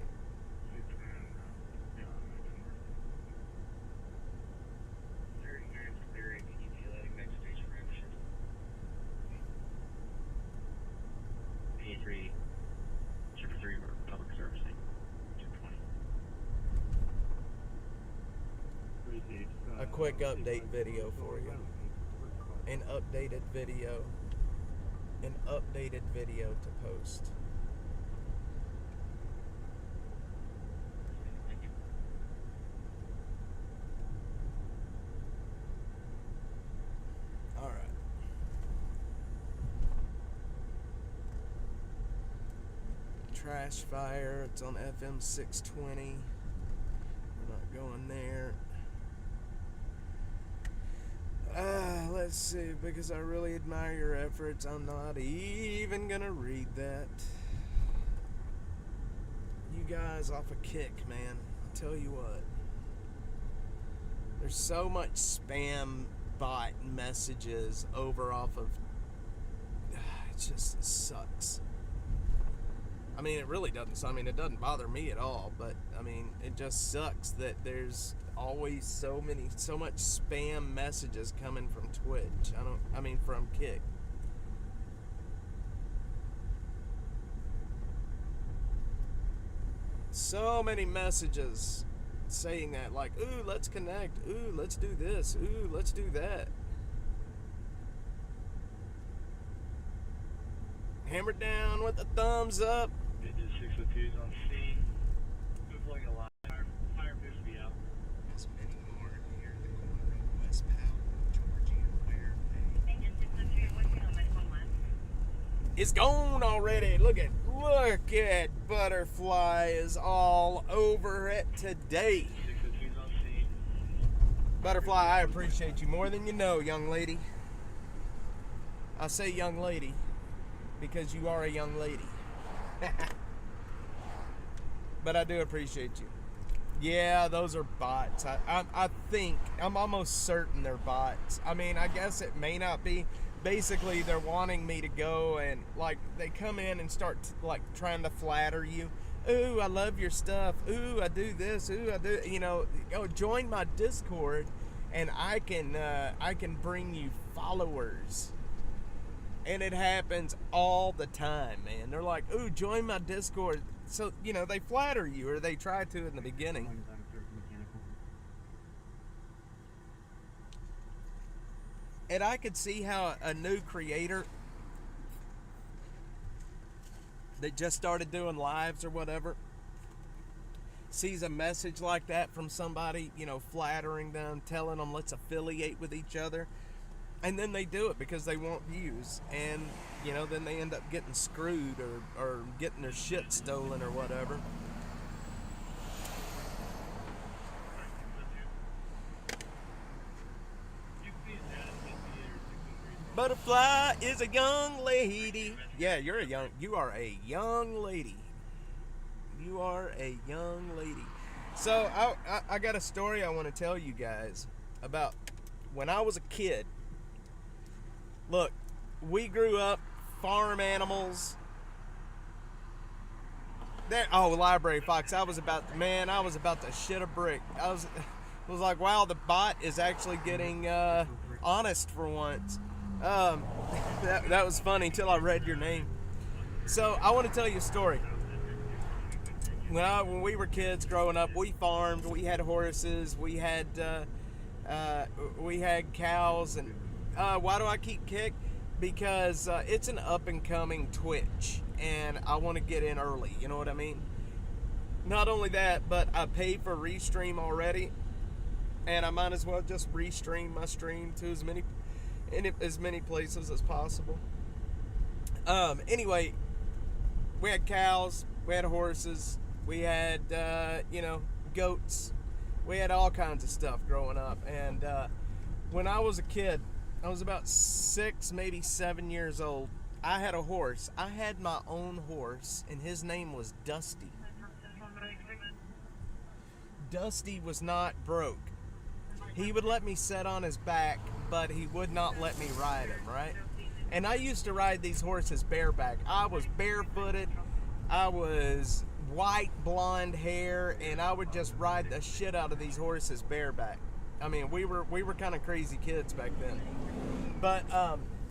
A quick update video for you. An updated video to post. All right. Trash fire. It's on FM 620. We're not going there. Let's see, because I really admire your efforts, I'm not even gonna read that. You guys off a kick, man. I'll tell you what. There's so much spam bot messages over off of... it sucks. I mean, it really doesn't. I mean, it doesn't bother me at all, but I mean, it just sucks that there's always so much spam messages coming from Twitch. From Kick. So many messages saying that, like, ooh, let's connect, ooh, let's do this, ooh, let's do that. Hammer down with the thumbs up. Engine 602's on scene. Good floating a lot. Fire appears to be out. As many more near the corner of West Powell, Georgia, where a Engine 602, what's going on my phone line? It's gone already. Look at Butterfly is all over it today. 602's on scene. Butterfly, I appreciate you more than you know, young lady. I say young lady because you are a young lady. But I do appreciate you. Yeah, those are bots. I think, I'm almost certain they're bots. I mean, I guess it may not be. Basically, they're wanting me to go and, like, they come in and start, like, trying to flatter you. Ooh, I love your stuff. Ooh, I do this. Ooh, I do, you know, oh, join my Discord and I can bring you followers. And it happens all the time, man. They're like, ooh, join my Discord. So, you know, they flatter you, or they try to in the beginning. And I could see how a new creator that just started doing lives or whatever sees a message like that from somebody, you know, flattering them, telling them let's affiliate with each other. And then they do it because they want views. And, you know, then they end up getting screwed or getting their shit stolen or whatever. Butterfly is a young lady. Yeah, you are a young lady. You are a young lady. So I got a story I want to tell you guys about when I was a kid. Look, we grew up farm animals. There, oh, Library Fox. I was about to shit a brick. I was like, wow, the bot is actually getting honest for once. That was funny until I read your name. So I want to tell you a story. When we were kids growing up, we farmed. We had horses. We had cows. And why do I keep Kick? Because it's an up and coming Twitch, and I want to get in early. You know what I mean? Not only that, but I paid for Restream already, and I might as well just restream my stream to as many places as possible. Anyway, we had cows, we had horses, we had goats, we had all kinds of stuff growing up. And when I was a kid, I was about 6, maybe 7 years old. I had a horse. I had my own horse, and his name was Dusty. Dusty was not broke. He would let me sit on his back, but he would not let me ride him, right? And I used to ride these horses bareback. I was barefooted. I was white blonde hair, and I would just ride the shit out of these horses bareback. I mean, we were kind of crazy kids back then. But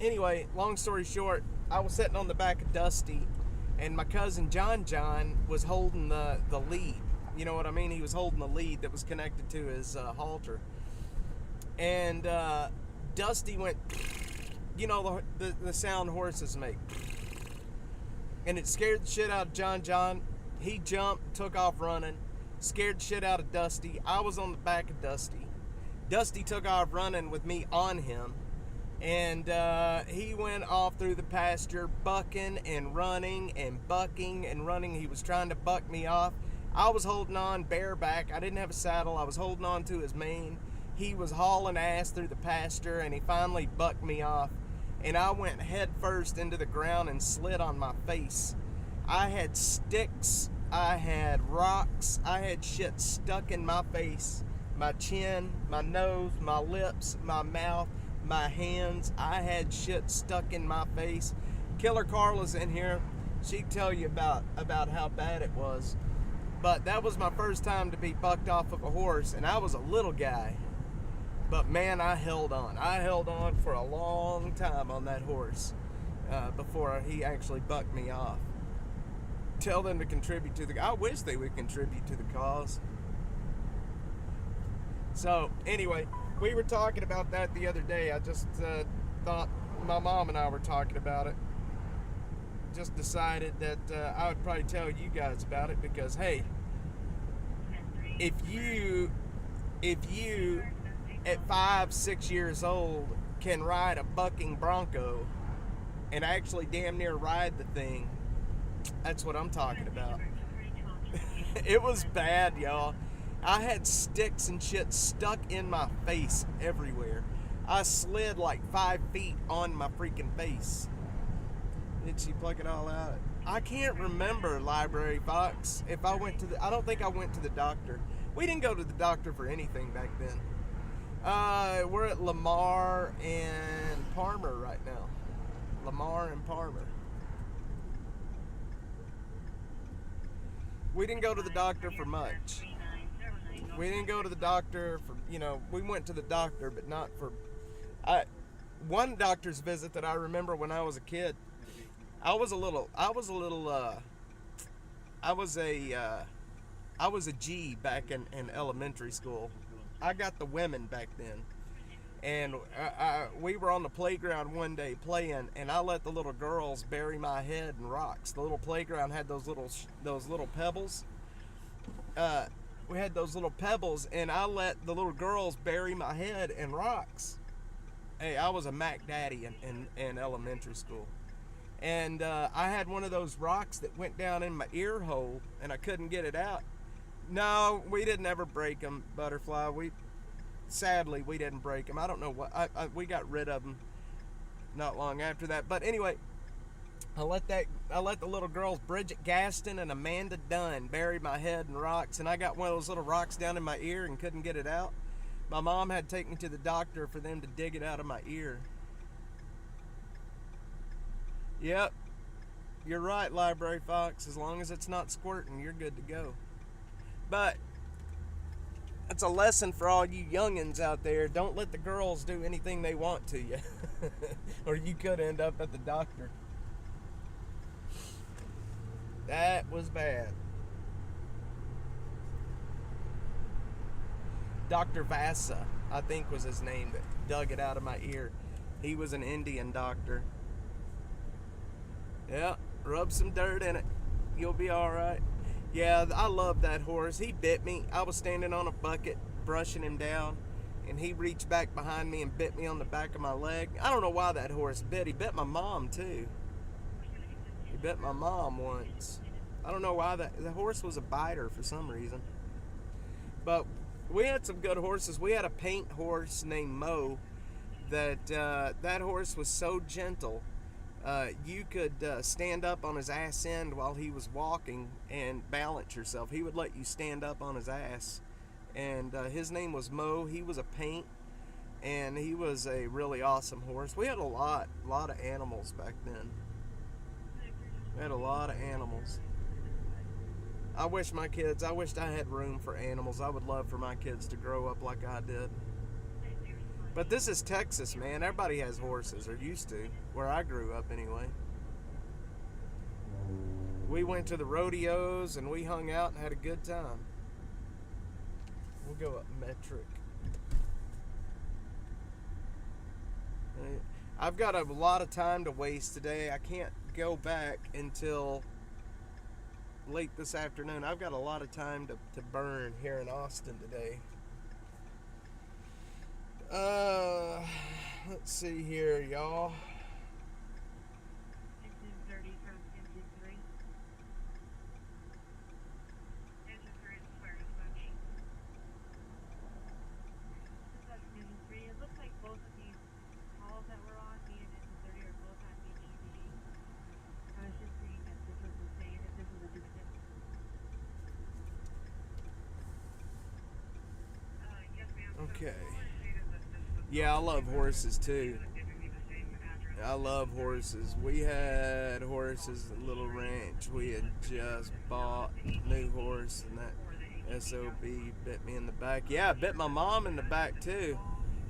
anyway, long story short, I was sitting on the back of Dusty, and my cousin John was holding the lead. You know what I mean? He was holding the lead that was connected to his halter. And Dusty went, you know, the sound horses make. And it scared the shit out of John. He jumped, took off running, scared the shit out of Dusty. I was on the back of Dusty. Dusty took off running with me on him. And he went off through the pasture, bucking and running and bucking and running. He was trying to buck me off. I was holding on bareback. I didn't have a saddle. I was holding on to his mane. He was hauling ass through the pasture, and he finally bucked me off. And I went head first into the ground and slid on my face. I had sticks. I had rocks. I had shit stuck in my face. My chin, my nose, my lips, my mouth, my hands. I had shit stuck in my face. Killer Carla's in here. She'd tell you about how bad it was. But that was my first time to be bucked off of a horse, and I was a little guy. But man, I held on. I held on for a long time on that horse before he actually bucked me off. Tell them to contribute to I wish they would contribute to the cause. So anyway, we were talking about that the other day. I just thought my mom and I were talking about it. just decided that I would probably tell you guys about it because, hey, if you at 5-6 years old can ride a bucking bronco and actually damn near ride the thing, that's what I'm talking about. It was bad, y'all. I had sticks and shit stuck in my face everywhere. I slid like 5 feet on my freaking face. Did she plug it all out? I can't remember, Library Fox, if I went to I don't think I went to the doctor. We didn't go to the doctor for anything back then. We're at Lamar and Palmer right now. Lamar and Palmer. We didn't go to the doctor for much. We didn't go to the doctor for, we went to the doctor, but not for, one doctor's visit that I remember when I was a kid. I was a G back in elementary school. I got the women back then. And we were on the playground one day playing, and I let the little girls bury my head in rocks. The little playground had those little pebbles. We had those little pebbles, and I let the little girls bury my head in rocks. Hey, I was a Mac Daddy in elementary school. And I had one of those rocks that went down in my ear hole, and I couldn't get it out. No, we didn't ever break them, Butterfly. Sadly, we didn't break them. I don't know what. We got rid of them not long after that. But anyway, I let the little girls, Bridget Gaston and Amanda Dunn, bury my head in rocks, and I got one of those little rocks down in my ear and couldn't get it out. My mom had to take me to the doctor for them to dig it out of my ear. Yep, you're right, Library Fox. As long as it's not squirting, you're good to go. But that's a lesson for all you youngins out there. Don't let the girls do anything they want to you. Or you could end up at the doctor. That was bad. Dr. Vasa, I think was his name, that dug it out of my ear. He was an Indian doctor. Yeah, rub some dirt in it. You'll be alright. Yeah, I love that horse. He bit me. I was standing on a bucket brushing him down, and he reached back behind me and bit me on the back of my leg. I don't know why that horse bit. He bit my mom too. He bit my mom once. I don't know why the horse was a biter for some reason. But we had some good horses. We had a paint horse named Mo that horse was so gentle. You could stand up on his ass end while he was walking and balance yourself. He would let you stand up on his ass. And his name was Mo. He was a paint, and he was a really awesome horse. We had a lot of animals back then. We had a lot of animals. I wish I had room for animals. I would love for my kids to grow up like I did. But this is Texas, man. Everybody has horses, or used to, where I grew up anyway. We went to the rodeos and we hung out and had a good time. We'll go up metric. I've got a lot of time to waste today. I can't go back until late this afternoon. I've got a lot of time to burn here in Austin today. Let's see here, y'all. Engine 30 from engine 3. Engine 3 is square to switch. This is engine 3. It looks like both of these calls that we're on, me and engine 30, are both on BGB. I was just seeing if this was the same, if this was a different. Yes, ma'am. Okay. Yeah, I love horses too. I love horses. We had horses at Little Ranch. We had just bought a new horse, and that SOB bit me in the back. Yeah, it bit my mom in the back too.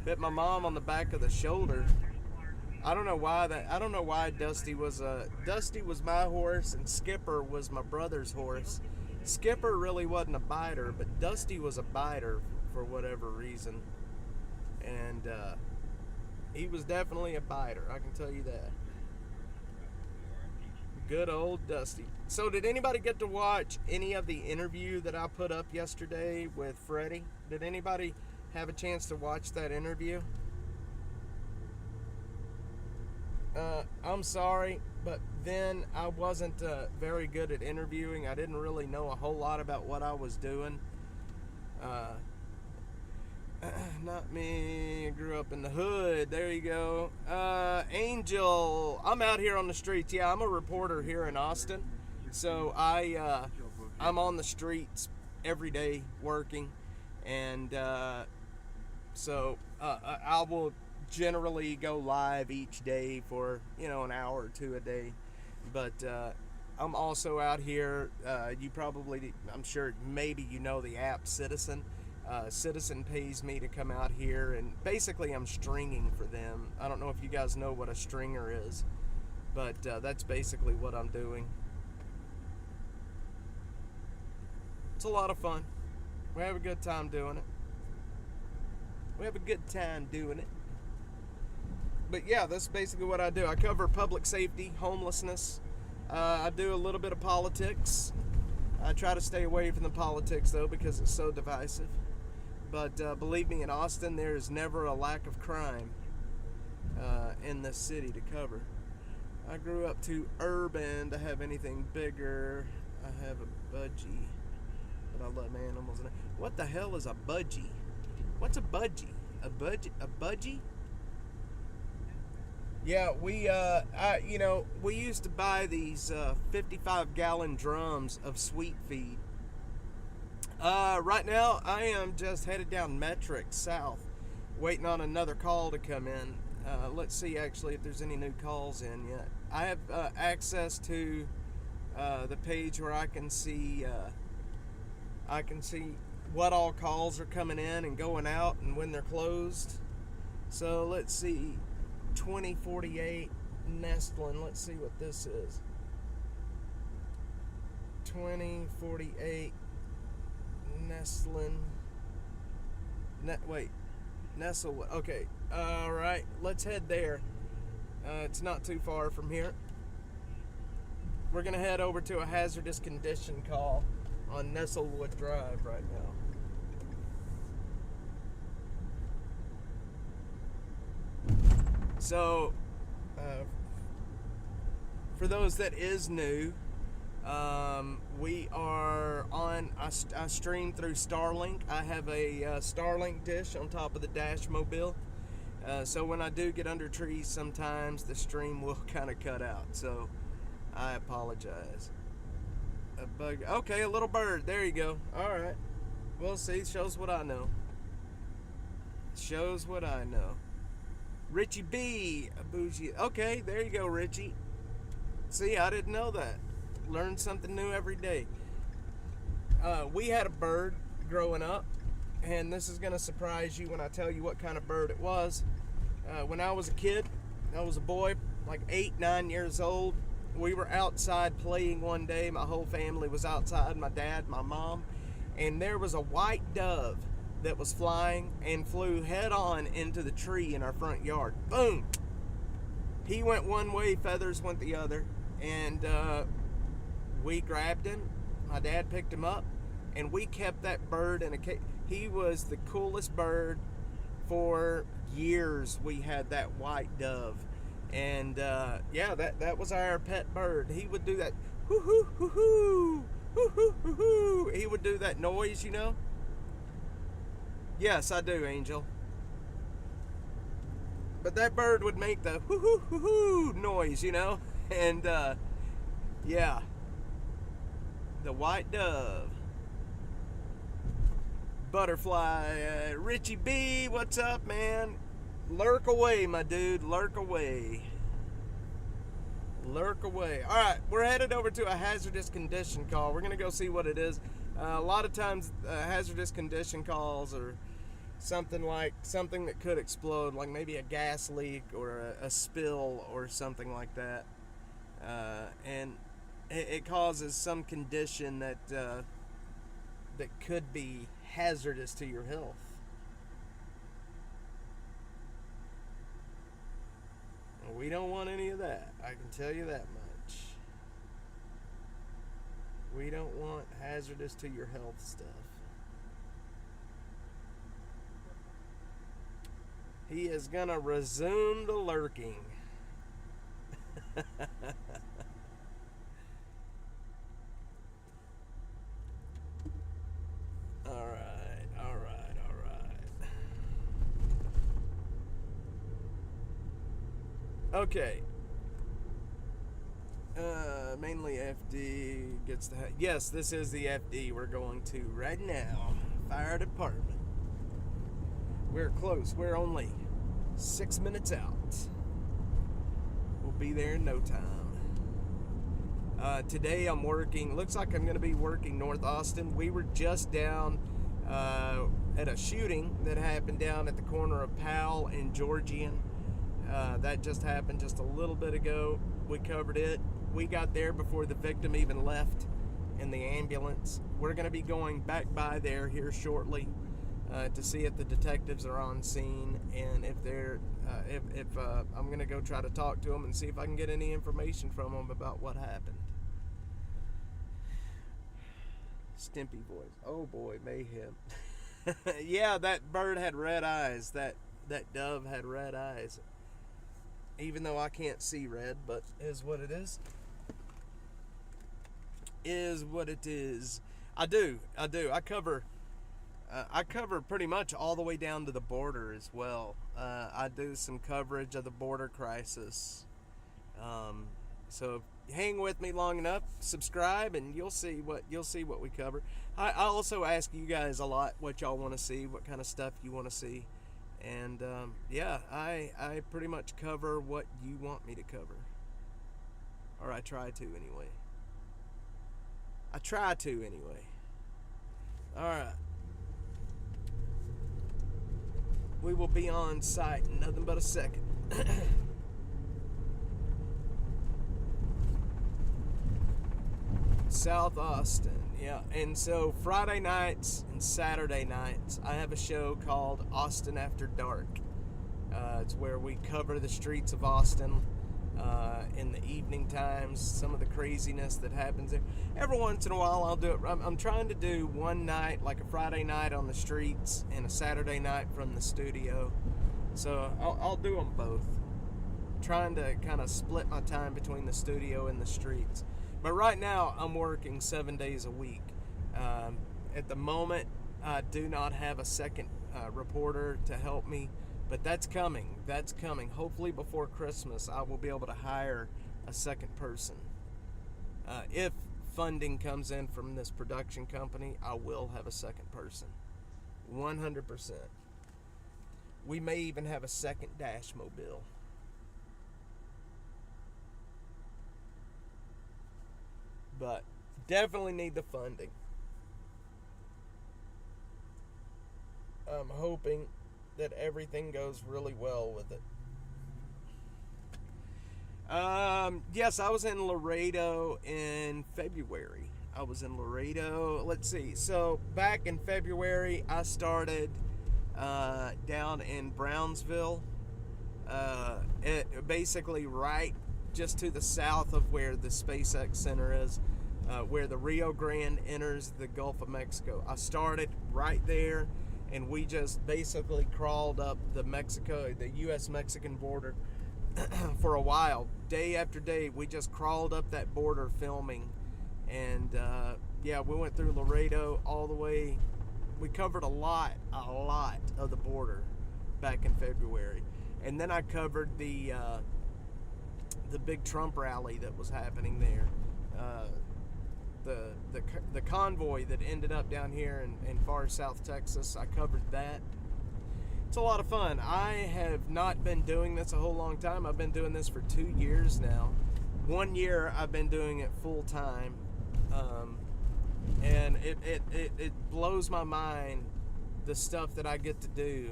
Bit my mom on the back of the shoulder. I don't know why Dusty was my horse and Skipper was my brother's horse. Skipper really wasn't a biter, but Dusty was a biter for whatever reason. And he was definitely a biter, I can tell you that. Good old Dusty. So did anybody get to watch any of the interview that I put up yesterday with Freddie? Did anybody have a chance to watch that interview? I'm sorry, but then I wasn't very good at interviewing. I didn't really know a whole lot about what I was doing. Not me. I grew up in the hood. There you go. Angel. I'm out here on the streets. Yeah, I'm a reporter here in Austin. So I'm on the streets every day working. And so I will generally go live each day for, an hour or two a day. But I'm also out here. I'm sure maybe you know the app Citizen. Citizen pays me to come out here, and basically I'm stringing for them. I don't know if you guys know what a stringer is, but that's basically what I'm doing. It's a lot of fun. We have a good time doing it. But yeah, that's basically what I do. I cover public safety, homelessness. I do a little bit of politics. I try to stay away from the politics, though, because it's so divisive. But believe me, in Austin, there is never a lack of crime in this city to cover. I grew up too urban to have anything bigger. I have a budgie, but I love animals. What the hell is a budgie? What's a budgie? A budgie? Yeah, we used to buy these 55-gallon drums of sweet feed. Right now, I am just headed down Metric South, waiting on another call to come in. Let's see, actually, if there's any new calls in yet. I have access to the page where I can see what all calls are coming in and going out and when they're closed. So let's see, 2048 Nestlin. Let's see what this is. 2048 Nestlin. Nestle. Okay. All right. Let's head there. It's not too far from here. We're gonna head over to a hazardous condition call on Nestlewood Drive right now. So, for those that is new, we are on, I stream through Starlink. I have a Starlink dish on top of the dash mobile. So when I do get under trees, sometimes the stream will kind of cut out. So I apologize. A bug. Okay, a little bird. There you go. All right. We'll see. Shows what I know. Richie B. Bougie. Okay, there you go, Richie. See, I didn't know that. Learn something new every day. We had a bird growing up, and this is going to surprise you when I tell you what kind of bird it was. When I was a kid, I was a boy, like 8, 9 years old. We were outside playing one day. My whole family was outside, my dad, my mom, and there was a white dove that was flying and flew head on into the tree in our front yard. Boom! He went one way, feathers went the other, and we grabbed him. My dad picked him up, and we kept that bird in a cage. He was the coolest bird. For years we had that white dove, and yeah, that was our pet bird. He would do that hoo hoo hoo hoo hoo hoo hoo hoo. He would do that noise, you know. Yes, I do, Angel. But that bird would make the hoo hoo hoo hoo noise, you know, and yeah, the white dove. Butterfly. Richie B, what's up, man? Lurk away, my dude. Lurk away. Alright, we're headed over to a hazardous condition call. We're going to go see what it is. A lot of times hazardous condition calls are something that could explode, like maybe a gas leak or a spill or something like that. And it causes some condition that could be hazardous to your health. We don't want any of that. I can tell you that much. We don't want hazardous to your health stuff. He is gonna resume the lurking. All right. Okay. Mainly FD gets the... Yes, this is the FD we're going to right now. Fire department. We're close. We're only 6 minutes out. We'll be there in no time. Today I'm working... Looks like I'm going to be working North Austin. We were just down at a shooting that happened down at the corner of Powell and Georgian. That just happened just a little bit ago. We covered it. We got there before the victim even left in the ambulance. We're going to be going back by there here shortly to see if the detectives are on scene, and if they're I'm going to go try to talk to them and see if I can get any information from them about what happened. Stimpy voice. Oh boy, mayhem. Yeah, that bird had red eyes. That dove had red eyes. Even though I can't see red, but is what it is. Is what it is. I do. I cover pretty much all the way down to the border as well. I do some coverage of the border crisis. So hang with me long enough, subscribe, and you'll see what we cover. I also ask you guys a lot what y'all want to see, what kind of stuff you want to see. And yeah, I pretty much cover what you want me to cover. Or I try to anyway. Alright. We will be on site in nothing but a second. South Austin, yeah. And so Friday nights and Saturday nights, I have a show called Austin After Dark. It's where we cover the streets of Austin in the evening times, some of the craziness that happens there. Every once in a while I'll do it. I'm trying to do one night, like a Friday night on the streets and a Saturday night from the studio. So I'll do them both. Trying to kind of split my time between the studio and the streets. But right now I'm working 7 days a week. At the moment I do not have a second reporter to help me. But that's coming. Hopefully before Christmas, I will be able to hire a second person. If funding comes in from this production company, I will have a second person. 100%. We may even have a second dash mobile. But definitely need the funding. I'm hoping that everything goes really well with it. Yes, I was in Laredo in February. Let's see. So back in February, I started down in Brownsville. Basically right just to the south of where the SpaceX Center is, where the Rio Grande enters the Gulf of Mexico. I started right there. And we just basically crawled up the U.S.-Mexican border for a while. Day after day, we just crawled up that border filming. And, yeah, we went through Laredo all the way. We covered a lot of the border back in February. And then I covered the big Trump rally that was happening there. The convoy that ended up down here in far South Texas, I covered that. It's a lot of fun. I have not been doing this a whole long time. I've been doing this for 2 years now. 1 year I've been doing it full time, and it blows my mind the stuff that I get to do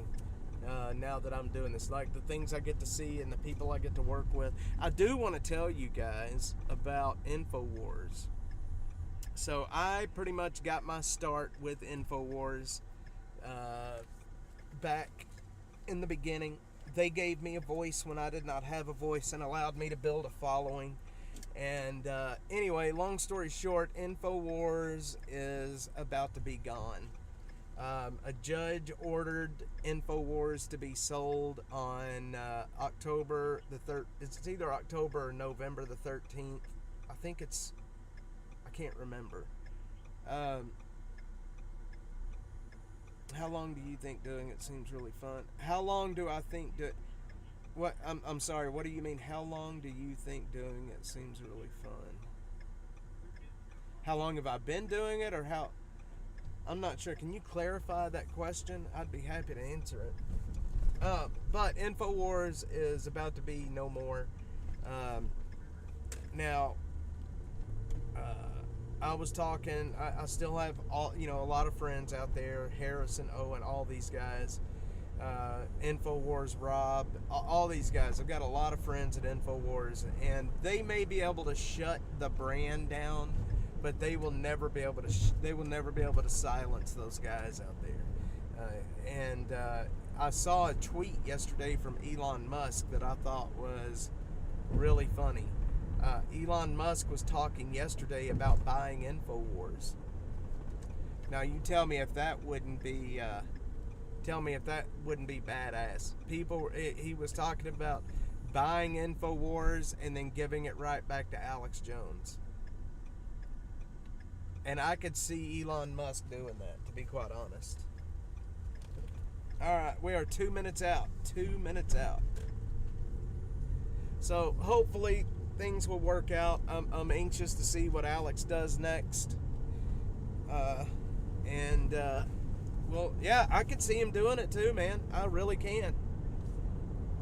now that I'm doing this, like the things I get to see and the people I get to work with. I do want to tell you guys about InfoWars. So I pretty much got my start with InfoWars back in the beginning. They gave me a voice when I did not have a voice and allowed me to build a following. And anyway, long story short, InfoWars is about to be gone. A judge ordered InfoWars to be sold on October the 3rd. It's either October or November the 13th. I think it's, I can't remember. How long do you think doing it seems really fun? How long do I think what I'm sorry, what do you mean how long do you think doing it seems really fun? How long have I been doing it, or how? I'm not sure. Can you clarify that question? I'd be happy to answer it. But InfoWars is about to be no more. Now, I was talking, I still have a lot of friends out there, Harrison, Owen, all these guys, InfoWars, Rob, all these guys. I've got a lot of friends at InfoWars, and they may be able to shut the brand down, but they will never be able to silence those guys out there. I saw a tweet yesterday from Elon Musk that I thought was really funny. Elon Musk was talking yesterday about buying InfoWars. Now you tell me if that wouldn't be badass. He was talking about buying InfoWars and then giving it right back to Alex Jones. And I could see Elon Musk doing that, to be quite honest. Alright, we are 2 minutes out. 2 minutes out. So hopefully things will work out. I'm anxious to see what Alex does next. Well, yeah, I could see him doing it too, man. I really can.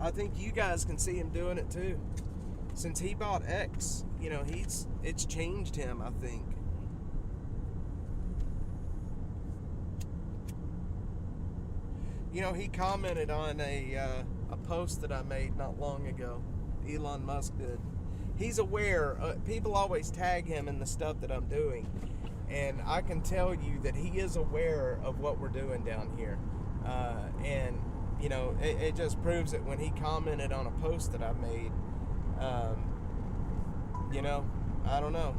I think you guys can see him doing it too. Since he bought X, it's changed him, I think. He commented on a post that I made not long ago. Elon Musk did. He's aware. People always tag him in the stuff that I'm doing. And I can tell you that he is aware of what we're doing down here. It just proves it when he commented on a post that I made. I don't know.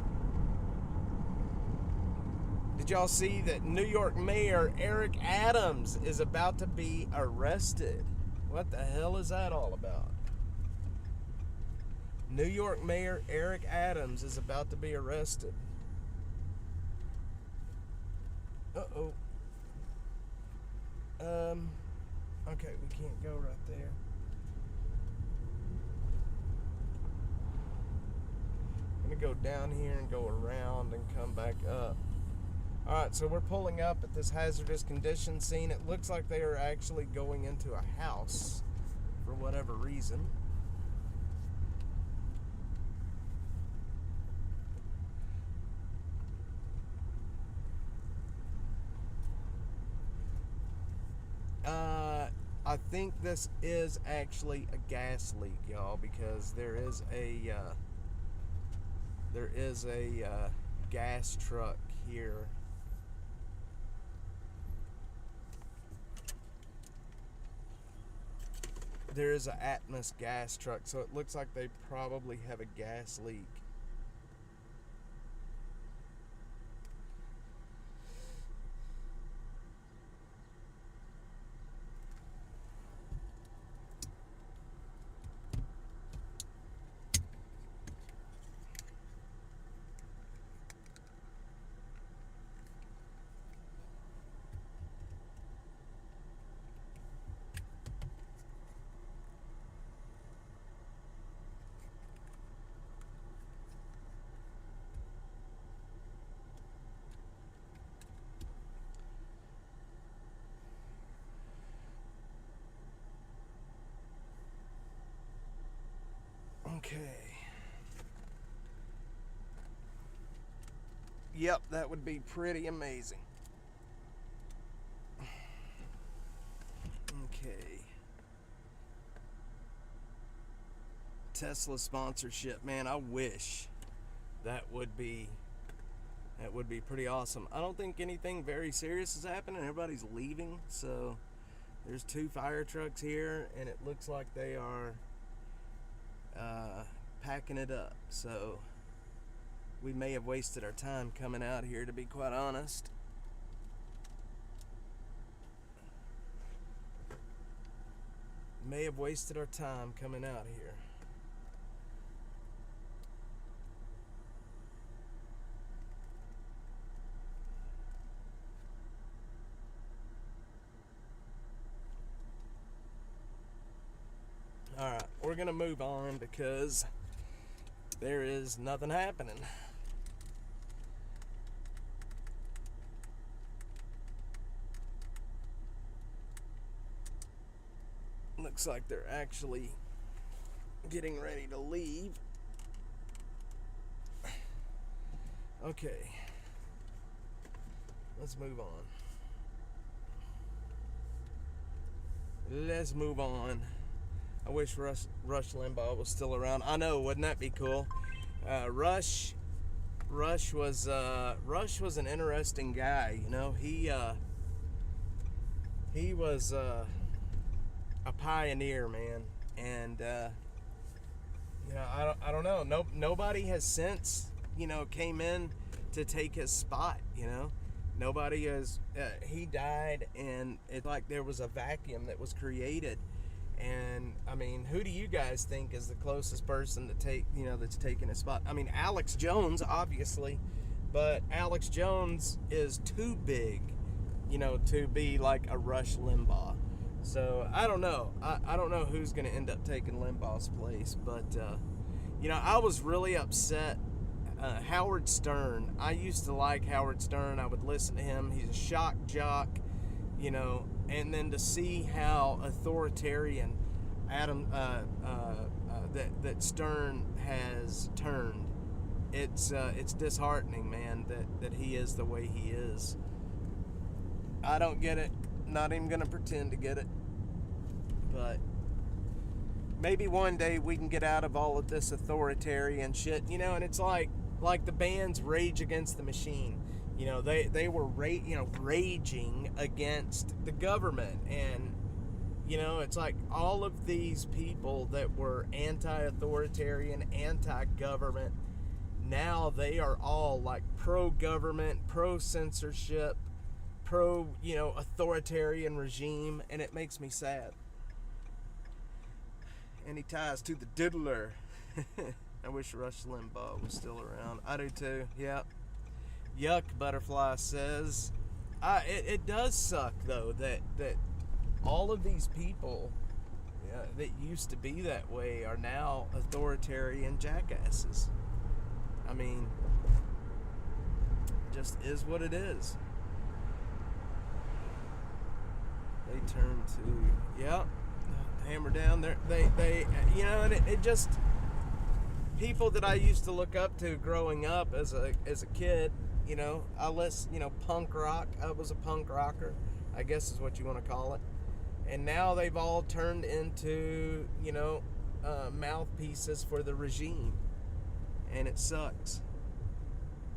Did y'all see that New York Mayor Eric Adams is about to be arrested? What the hell is that all about? New York Mayor Eric Adams is about to be arrested. Uh-oh. Okay, we can't go right there. I'm gonna go down here and go around and come back up. Alright, so we're pulling up at this hazardous condition scene. It looks like they are actually going into a house for whatever reason. I think this is actually a gas leak, y'all, because there is a gas truck here. There is an Atmos gas truck, so it looks like they probably have a gas leak. Okay. Yep, that would be pretty amazing. Okay. Tesla sponsorship, man, I wish that would be pretty awesome. I don't think anything very serious is happening. Everybody's leaving, so there's 2 fire trucks here, and it looks like they are packing it up. So we may have wasted our time coming out here, to be quite honest. May have wasted our time coming out here. Alright, we're gonna move on because there is nothing happening. Looks like they're actually getting ready to leave. Okay, let's move on. Let's move on. I wish Rush Limbaugh was still around. I know, wouldn't that be cool? Rush was an interesting guy. You know, he was a pioneer, man, and you know, I don't know. Nobody has since, you know, came in to take his spot. You know, nobody has. He died, and it's like there was a vacuum that was created. And I mean, who do you guys think is the closest person to take, you know, that's taking his spot? I mean, Alex Jones, obviously, but Alex Jones is too big, you know, to be like a Rush Limbaugh. So I don't know. I don't know who's going to end up taking Limbaugh's place, but you know, I was really upset. Howard Stern. I used to like Howard Stern. I would listen to him. He's a shock jock, you know. And then to see how authoritarian that Stern has turned, it's disheartening, man, that he is the way he is. I don't get it. Not even gonna pretend to get it. But maybe one day we can get out of all of this authoritarian shit, you know. And it's like the band's Rage Against the Machine. You know, they were raging against the government, and you know, it's like all of these people that were anti-authoritarian, anti-government, now they are all like pro-government, pro-censorship, pro, you know, authoritarian regime, and it makes me sad. Any ties to the diddler? I wish Rush Limbaugh was still around. I do too. Yep. Yuck, Butterfly says. It does suck, though, that all of these people that used to be that way are now authoritarian jackasses. I mean, just is what it is. They turn to, yep, hammer down. They you know, and it just, people that I used to look up to growing up as a kid. You know, I listened, you know, punk rock. I was a punk rocker, I guess is what you want to call it. And now they've all turned into, you know, mouthpieces for the regime. And it sucks.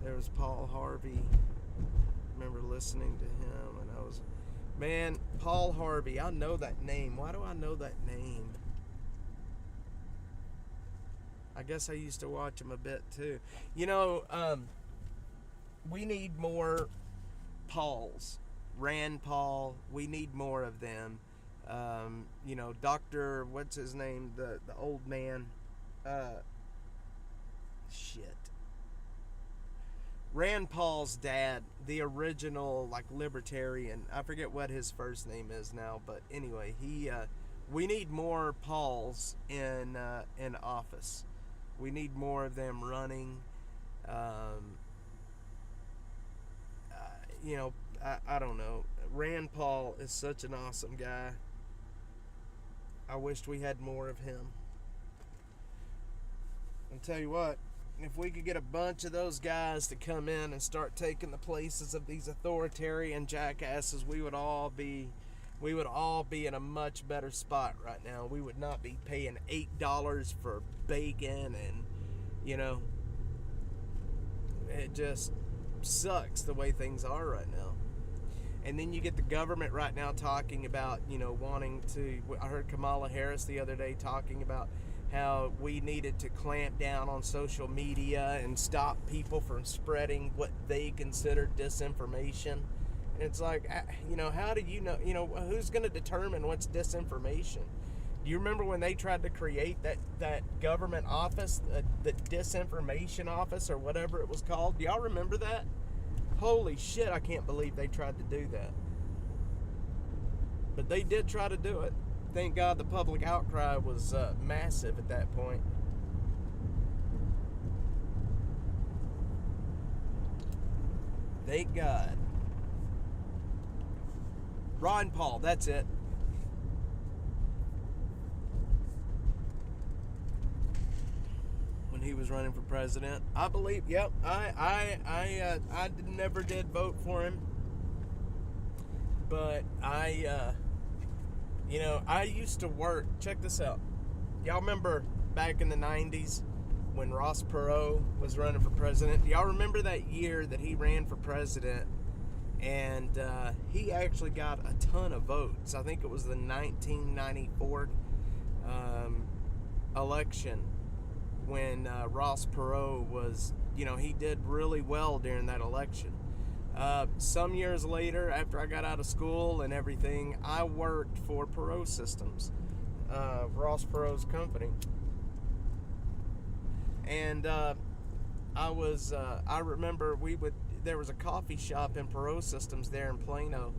There was Paul Harvey. I remember listening to him, and I was, man, Paul Harvey. I know that name. Why do I know that name? I guess I used to watch him a bit too. You know, we need more Pauls. Rand Paul, we need more of them. You know, Dr. what's his name? The old man. Shit. Rand Paul's dad, the original, like, libertarian. I forget what his first name is now, but anyway, we need more Pauls in office. We need more of them running. You know, I don't know. Rand Paul is such an awesome guy. I wished we had more of him. I'll tell you what, if we could get a bunch of those guys to come in and start taking the places of these authoritarian jackasses, we would all be in a much better spot right now. We would not be paying $8 for bacon, and, you know, it just sucks the way things are right now. And then you get the government right now talking about, you know, wanting to, I heard Kamala Harris the other day talking about how we needed to clamp down on social media and stop people from spreading what they considered disinformation. And it's like, how do you know, who's going to determine what's disinformation? Do you remember when they tried to create that government office, the disinformation office or whatever it was called? Do y'all remember that? Holy shit, I can't believe they tried to do that. But they did try to do it. Thank God the public outcry was massive at that point. Thank God. Ron Paul, that's it. When he was running for president, I believe. Yep, I never did vote for him, but I used to work. Check this out. Y'all remember back in the 90s when Ross Perot was running for president? Y'all remember that year that he ran for president? And he actually got a ton of votes. I think it was the 1994 election when Ross Perot was, he did really well during that election. Some years later, after I got out of school and everything, I worked for Perot Systems, Ross Perot's company. And I remember there was a coffee shop in Perot Systems there in Plano.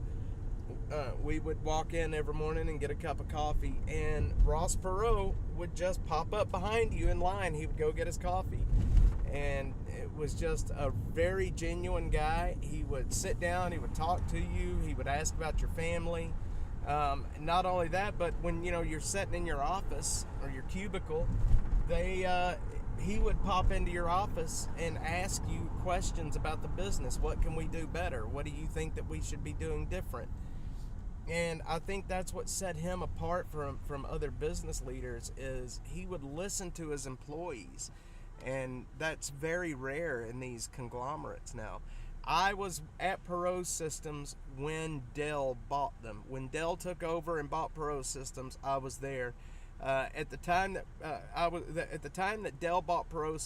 We would walk in every morning and get a cup of coffee, and Ross Perot would just pop up behind you in line. He would go get his coffee, and it was just a very genuine guy. He would sit down, he would talk to you, he would ask about your family. Not only that, but when you're sitting in your office or your cubicle, he would pop into your office and ask you questions about the business. What can we do better? What do you think that we should be doing different? And I think that's what set him apart from other business leaders, is he would listen to his employees. And that's very rare in these conglomerates now. I was at Perot Systems when Dell bought them. When Dell took over and bought Perot Systems, I was there. At the time that Dell bought Perot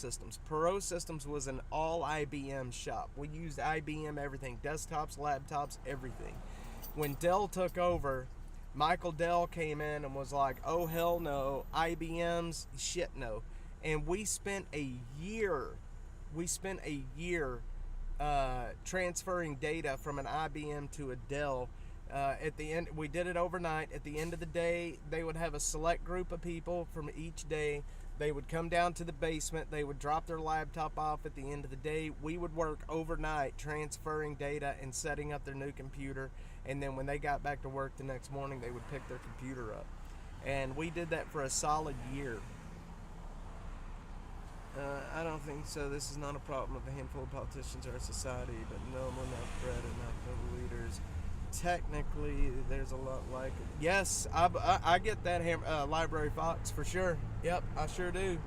Systems was an all IBM shop. We used IBM everything, desktops, laptops, everything. When Dell took over, Michael Dell came in and was like, "Oh hell no, IBM's shit no." And we spent a year transferring data from an IBM to a Dell. At the end, we did it overnight. At the end of the day, they would have a select group of people from each day. They would come down to the basement. They would drop their laptop off at the end of the day. We would work overnight transferring data and setting up their new computer. And then when they got back to work the next morning, they would pick their computer up. And we did that for a solid year. I don't think so. This is not a problem of a handful of politicians or society, but no enough bread, enough of leaders. Technically, there's a lot like it. Yes, I get that Library Fox for sure. Yep, I sure do.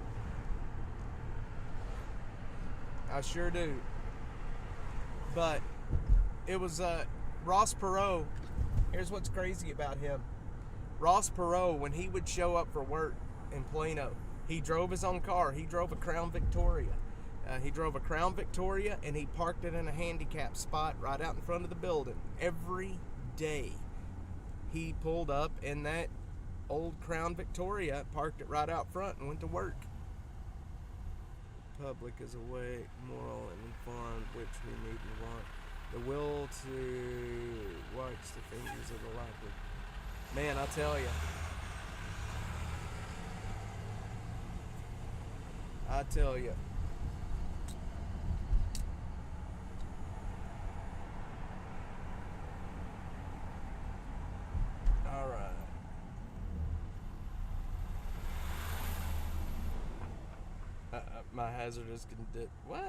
But it was Ross Perot. Here's what's crazy about him. Ross Perot, when he would show up for work in Plano, he drove his own car. He drove a Crown Victoria. And he parked it in a handicap spot right out in front of the building. Every day he pulled up in that old Crown Victoria, parked it right out front, and went to work. Public is awake, moral, and informed, which we need and want. The will to watch the fingers of the likely. Man, I tell you. All right. My hazardous condition. What?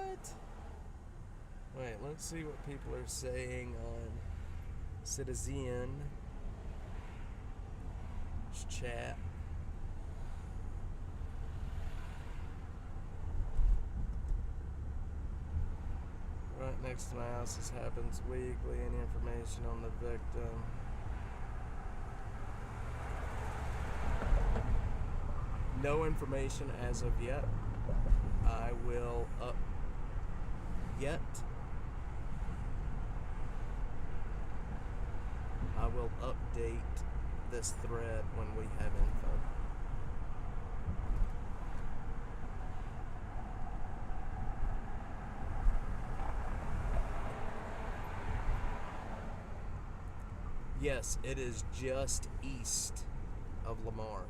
Wait, let's see what people are saying on Citizen chat. Right next to my house, this happens weekly. Any information on the victim? No information as of yet. I will I will update this thread when we have info. Yes, it is just east of Lamar.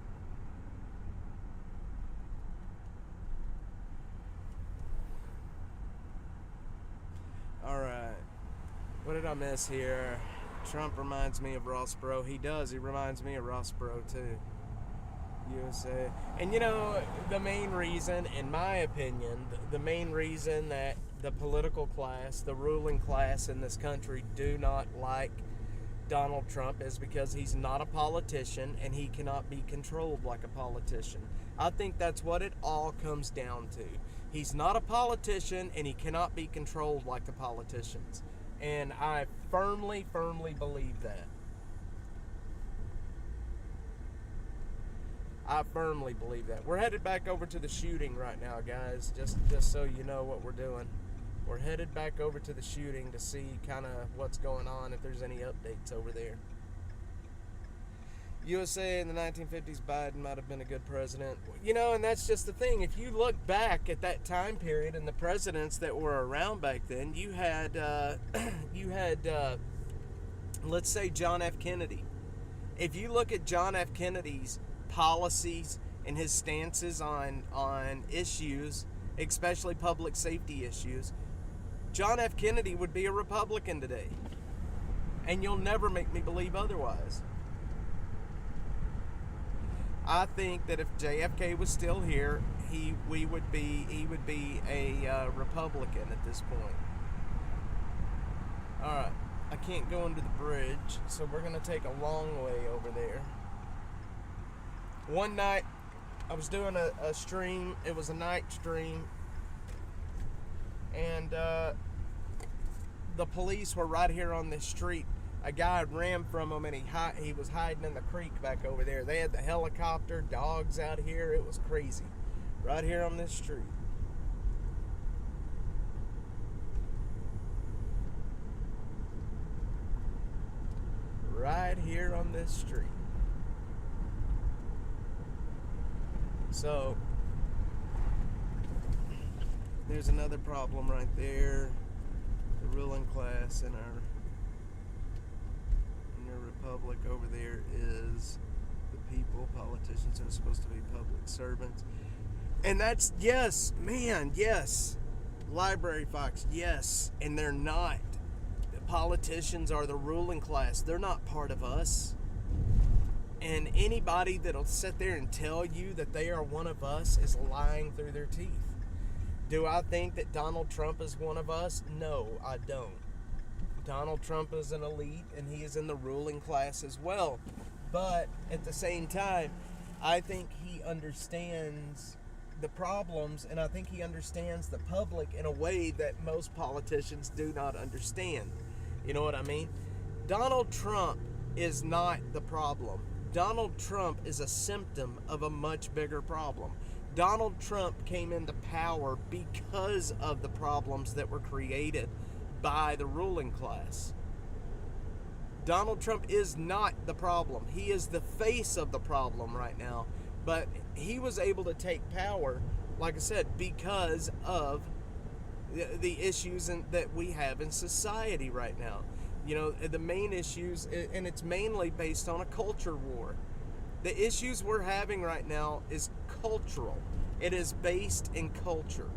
Alright. What did I miss here? Trump reminds me of Ross Perot. He does. He reminds me of Ross Perot too. USA. And you know, the main reason, in my opinion, the main reason that the political class, the ruling class in this country do not like Donald Trump is because he's not a politician and he cannot be controlled like a politician. I think that's what it all comes down to. He's not a politician and he cannot be controlled like the politicians. And I firmly believe that. I firmly believe that. We're headed back over to the shooting right now, guys. Just so you know what we're doing. We're headed back over to the shooting to see kind of what's going on, if there's any updates over there. USA in the 1950s, Biden might have been a good president. You know, and that's just the thing. If you look back at that time period and the presidents that were around back then, you had, let's say John F. Kennedy. If you look at John F. Kennedy's policies and his stances on issues, especially public safety issues, John F. Kennedy would be a Republican today. And you'll never make me believe otherwise. I think that if JFK was still here, he would be a Republican at this point. All right, I can't go under the bridge, so we're gonna take a long way over there. One night, I was doing a stream. It was a night stream, and the police were right here on this street. A guy ran from them, and he was hiding in the creek back over there. They had the helicopter, dogs out here. It was crazy. Right here on this street. Right here on this street. So, there's another problem right there. The ruling class in our republic over there is the people. Politicians are supposed to be public servants. And that's, yes, man, yes. Library Fox, yes. And they're not. The politicians are the ruling class. They're not part of us. And anybody that'll sit there and tell you that they are one of us is lying through their teeth. Do I think that Donald Trump is one of us? No, I don't. Donald Trump is an elite, and he is in the ruling class as well. But at the same time, I think he understands the problems, and I think he understands the public in a way that most politicians do not understand. You know what I mean? Donald Trump is not the problem. Donald Trump is a symptom of a much bigger problem. Donald Trump came into power because of the problems that were created by the ruling class. Donald Trump is not the problem. He is the face of the problem right now. But he was able to take power, like I said, because of the issues that we have in society right now. You know, the main issues, and it's mainly based on a culture war. The issues we're having right now is cultural. It is based in culture.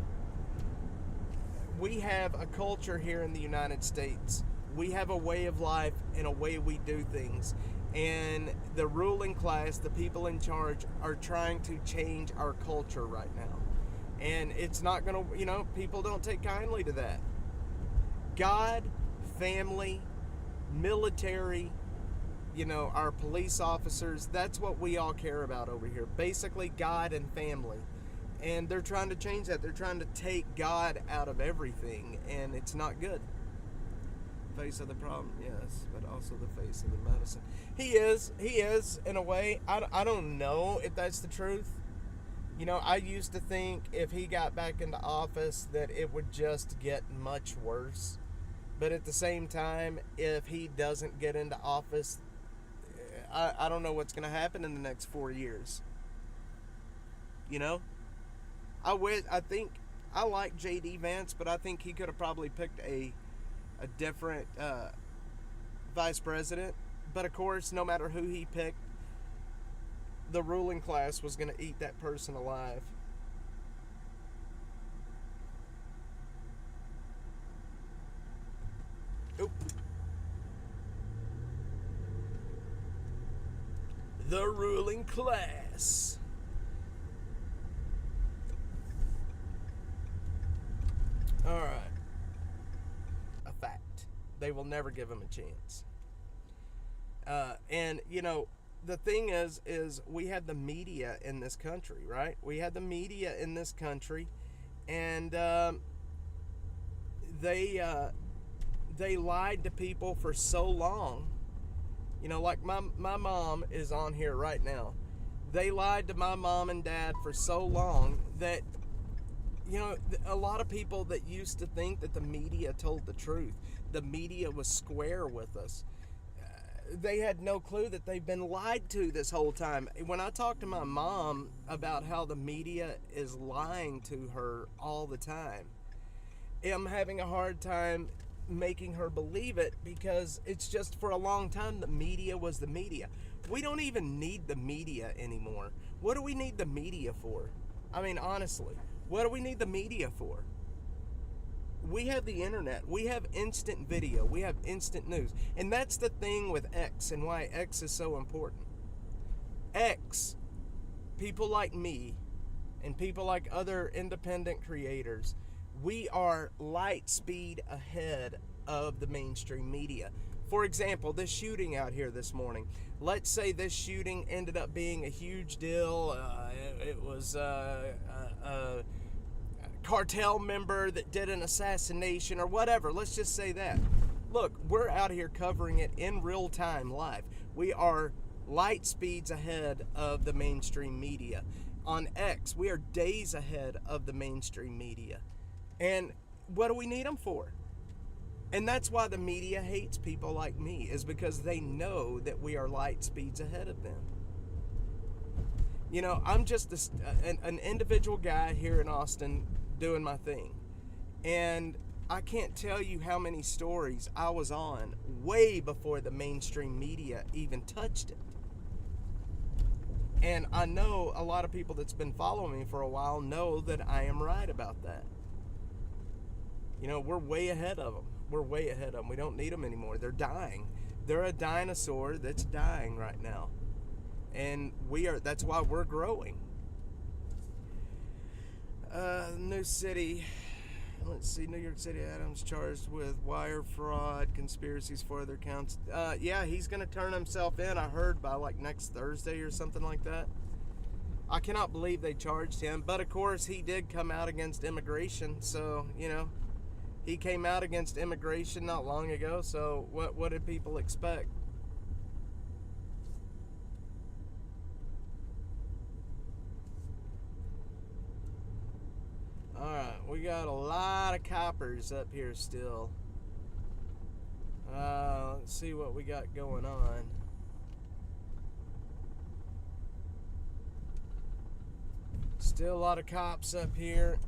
We have a culture here in the United States. We have a way of life and a way we do things. And the ruling class, the people in charge, are trying to change our culture right now. And it's not going to, people don't take kindly to that. God, family, military, our police officers, that's what we all care about over here. Basically, God and family. And they're trying to change that. They're trying to take God out of everything, and it's not good. Face of the problem, yes, but also the face of the medicine. He is, in a way. I don't know if that's the truth. You know, I used to think if he got back into office that it would just get much worse. But at the same time, if he doesn't get into office, I don't know what's going to happen in the next 4 years. You know? I think I like J.D. Vance, but I think he could have probably picked a different vice president. But of course, no matter who he picked, the ruling class was going to eat that person alive. Oop. The ruling class. All right. A fact. They will never give him a chance. And, you know, the thing is we had the media in this country, right? We had the media in this country, and they lied to people for so long. You know, like my mom is on here right now. They lied to my mom and dad for so long that, you know, a lot of people that used to think that the media told the truth, the media was square with us. They had no clue that they've been lied to this whole time. When I talk to my mom about how the media is lying to her all the time, I'm having a hard time making her believe it, because it's just, for a long time, the media was the media. We don't even need the media anymore. What do we need the media for? I mean, honestly, what do we need the media for? We have the internet. We have instant video. We have instant news. And that's the thing with X and why X is so important. X, people like me and people like other independent creators, we are light speed ahead of the mainstream media. For example, this shooting out here this morning. Let's say this shooting ended up being a huge deal. It was a cartel member that did an assassination or whatever. Let's just say that. Look, we're out here covering it in real time live. We are light speeds ahead of the mainstream media. On X, we are days ahead of the mainstream media. And what do we need them for? And that's why the media hates people like me, is because they know that we are light speeds ahead of them. You know, I'm just an individual guy here in Austin doing my thing. And I can't tell you how many stories I was on way before the mainstream media even touched it. And I know a lot of people that's been following me for a while know that I am right about that. You know, we're way ahead of them. We're way ahead of them. We don't need them anymore. They're dying. They're a dinosaur that's dying right now. And that's why we're growing. New City. Let's see. New York City Adams charged with wire fraud, conspiracies for other counts. Yeah, he's going to turn himself in, I heard, by like next Thursday or something like that. I cannot believe they charged him. But of course, he did come out against immigration. So, you know, he came out against immigration not long ago. So what did people expect? Alright, we got a lot of coppers up here still. Let's see what we got going on. Still a lot of cops up here.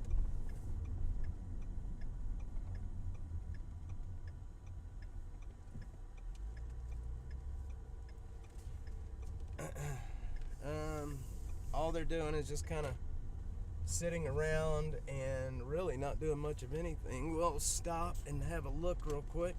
All they're doing is just kind of sitting around and really not doing much of anything. We'll stop and have a look real quick.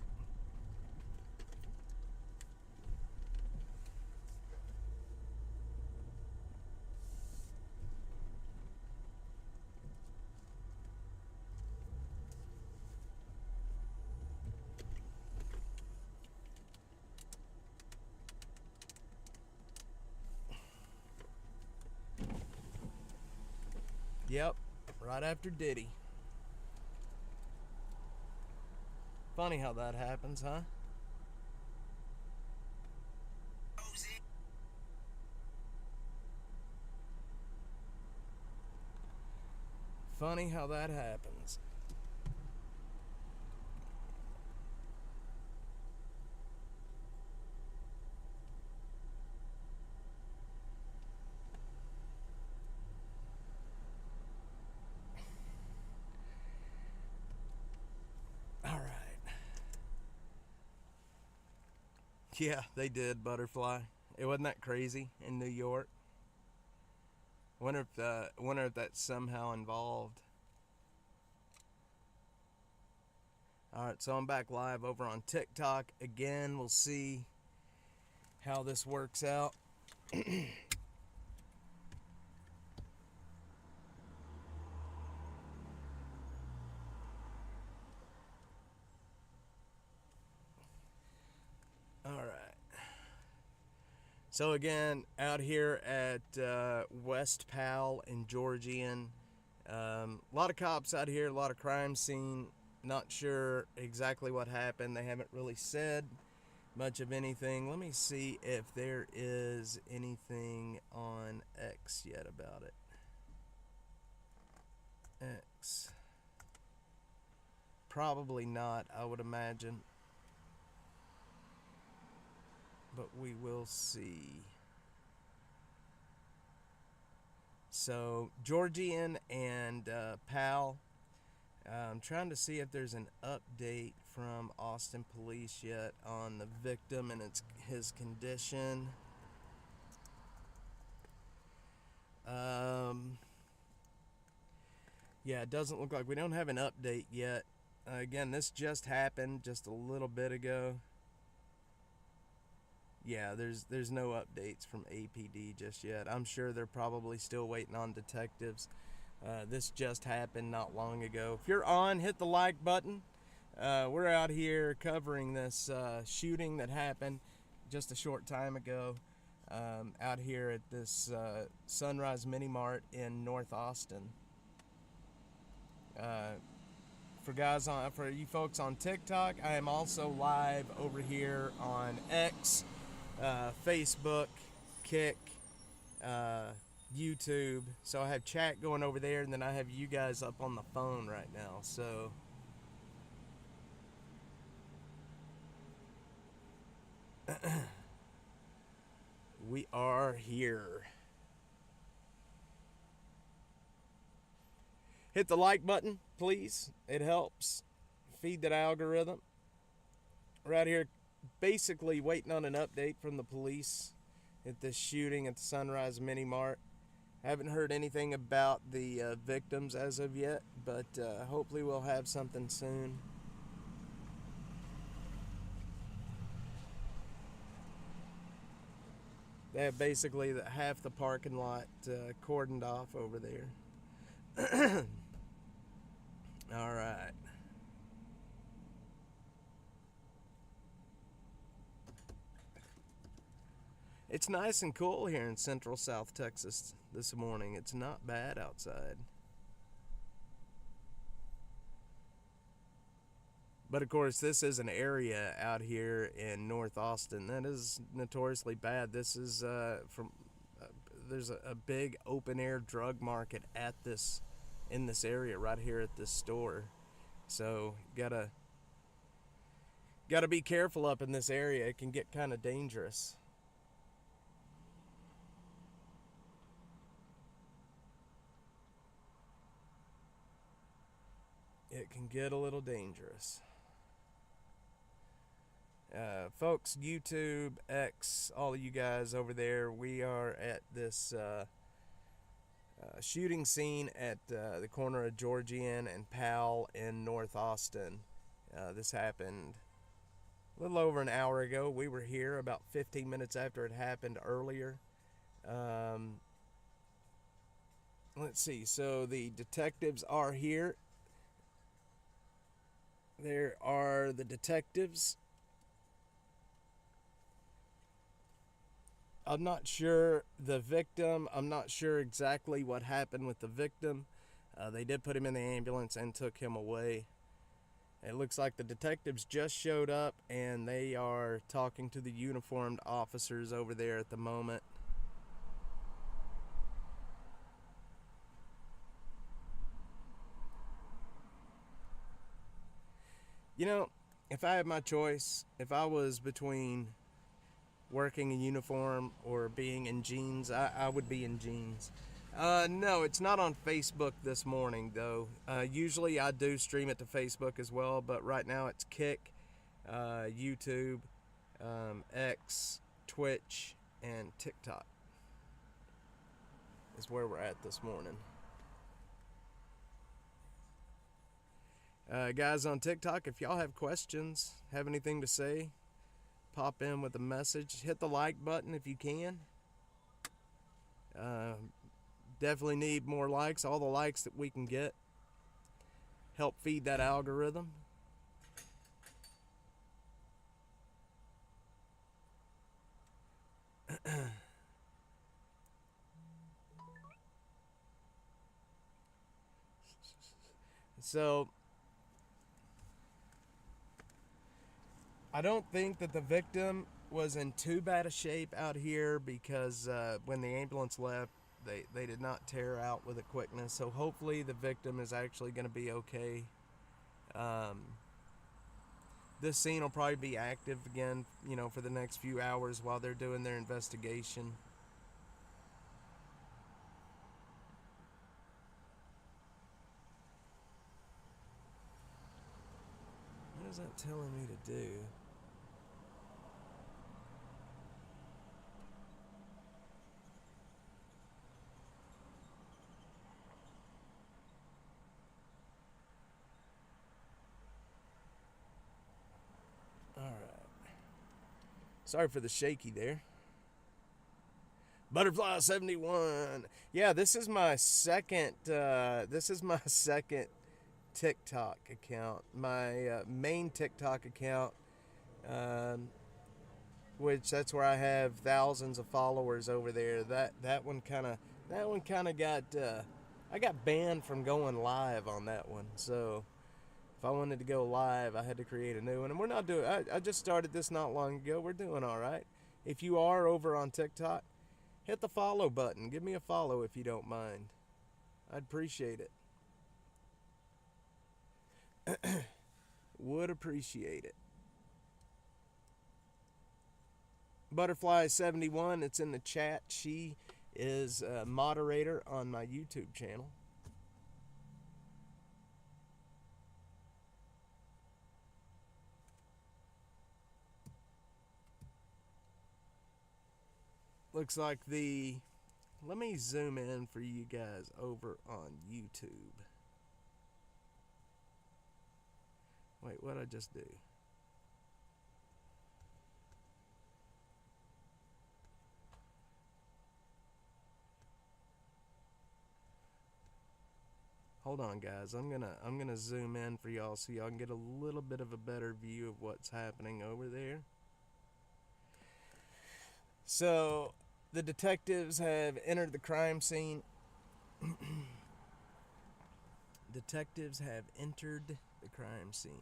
Yep, right after Diddy. Funny how that happens, huh? Funny how that happens. All right. Yeah, they did, Butterfly. It wasn't that crazy in New York. Wonder if that's somehow involved. All right, so I'm back live over on TikTok again. We'll see how this works out. All right. So again, out here at West Powell and Georgian, a lot of cops out here, a lot of crime scene. Not sure exactly what happened. They haven't really said much of anything. Let me see if there is anything on X yet about it. X. Probably not, I would imagine. But we will see. So, Georgian and Pal. I'm trying to see if there's an update from Austin Police yet on the victim and his condition. Yeah, it doesn't look like we don't have an update yet. Again, this just happened just a little bit ago. Yeah, there's no updates from APD just yet. I'm sure they're probably still waiting on detectives. This just happened not long ago. If you're on, hit the like button. We're out here covering this shooting that happened just a short time ago out here at this Sunrise Mini Mart in North Austin. For you folks on TikTok, I am also live over here on X, Facebook, Kick, YouTube. So I have chat going over there, and then I have you guys up on the phone right now. So we are here. Hit the like button, please. It helps feed that algorithm. Right here, basically waiting on an update from the police at this shooting at the Sunrise Mini Mart. Haven't heard anything about the victims as of yet, but hopefully we'll have something soon. They have basically half the parking lot cordoned off over there. All right. It's nice and cool here in Central South Texas this morning. It's not bad outside. But of course, this is an area out here in North Austin that is notoriously bad. This is there's a big open air drug market in this area right here at this store. So gotta be careful up in this area. It can get kind of dangerous. It can get a little dangerous. Folks, YouTube, X, all of you guys over there, we are at this shooting scene at the corner of Georgian and Powell in North Austin. This happened a little over an hour ago. We were here about 15 minutes after it happened earlier. Let's see, so the detectives are here. There are the detectives. I'm not sure the victim. I'm not sure exactly what happened with the victim. They did put him in the ambulance and took him away. It looks like the detectives just showed up and they are talking to the uniformed officers over there at the moment. You know, if I had my choice, if I was between working in uniform or being in jeans, I would be in jeans. No, it's not on Facebook this morning, though. Usually I do stream it to Facebook as well, but right now it's Kick, YouTube, X, Twitch, and TikTok is where we're at this morning. Guys on TikTok, if y'all have questions, have anything to say, pop in with a message. Hit the like button if you can. Definitely need more likes. All the likes that we can get help feed that algorithm. So I don't think that the victim was in too bad a shape out here, because when the ambulance left, they did not tear out with a quickness. So hopefully the victim is actually going to be okay. This scene will probably be active again, you know, for the next few hours while they're doing their investigation. What is that telling me to do? Alright. Sorry for the shaky there. Butterfly 71. Yeah, this is my second TikTok account. My main TikTok account, which that's where I have thousands of followers over there. That one kind of got I got banned from going live on that one. So if I wanted to go live, I had to create a new one. And we're not doing. I just started this not long ago. We're doing all right. If you are over on TikTok, hit the follow button. Give me a follow if you don't mind. I'd appreciate it. Would appreciate it. Butterfly 71, it's in the chat. She is a moderator on my YouTube channel. Looks like let me zoom in for you guys over on YouTube. Wait, what'd I just do? Hold on, guys. I'm gonna zoom in for y'all so y'all can get a little bit of a better view of what's happening over there. So the detectives have entered the crime scene. Detectives have entered the crime scene.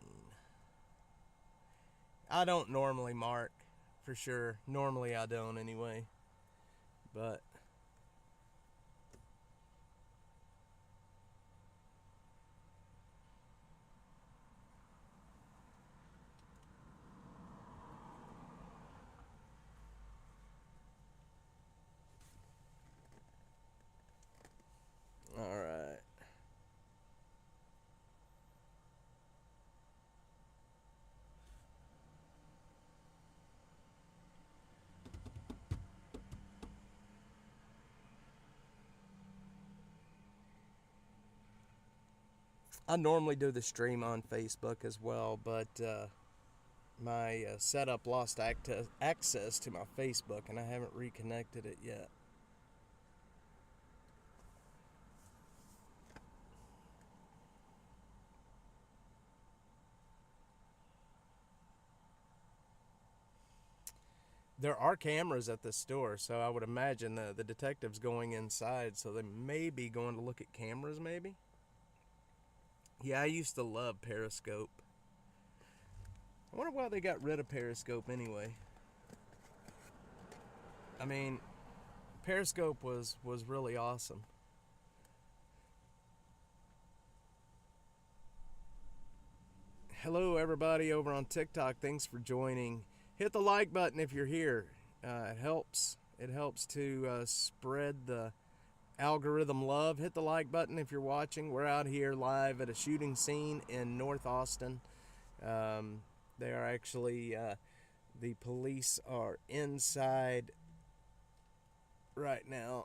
I don't normally mark, for sure. Normally I don't anyway. But all right. I normally do the stream on Facebook as well, but my setup lost access to my Facebook, and I haven't reconnected it yet. There are cameras at the store, so I would imagine the detective's going inside, so they may be going to look at cameras, maybe? Yeah, I used to love Periscope. I wonder why they got rid of Periscope anyway. I mean, Periscope was really awesome. Hello, everybody over on TikTok. Thanks for joining. Hit the like button if you're here. It helps. It helps to spread the algorithm love. Hit the like button if you're watching. We're out here live at a shooting scene in North Austin. They are actually, the police are inside right now.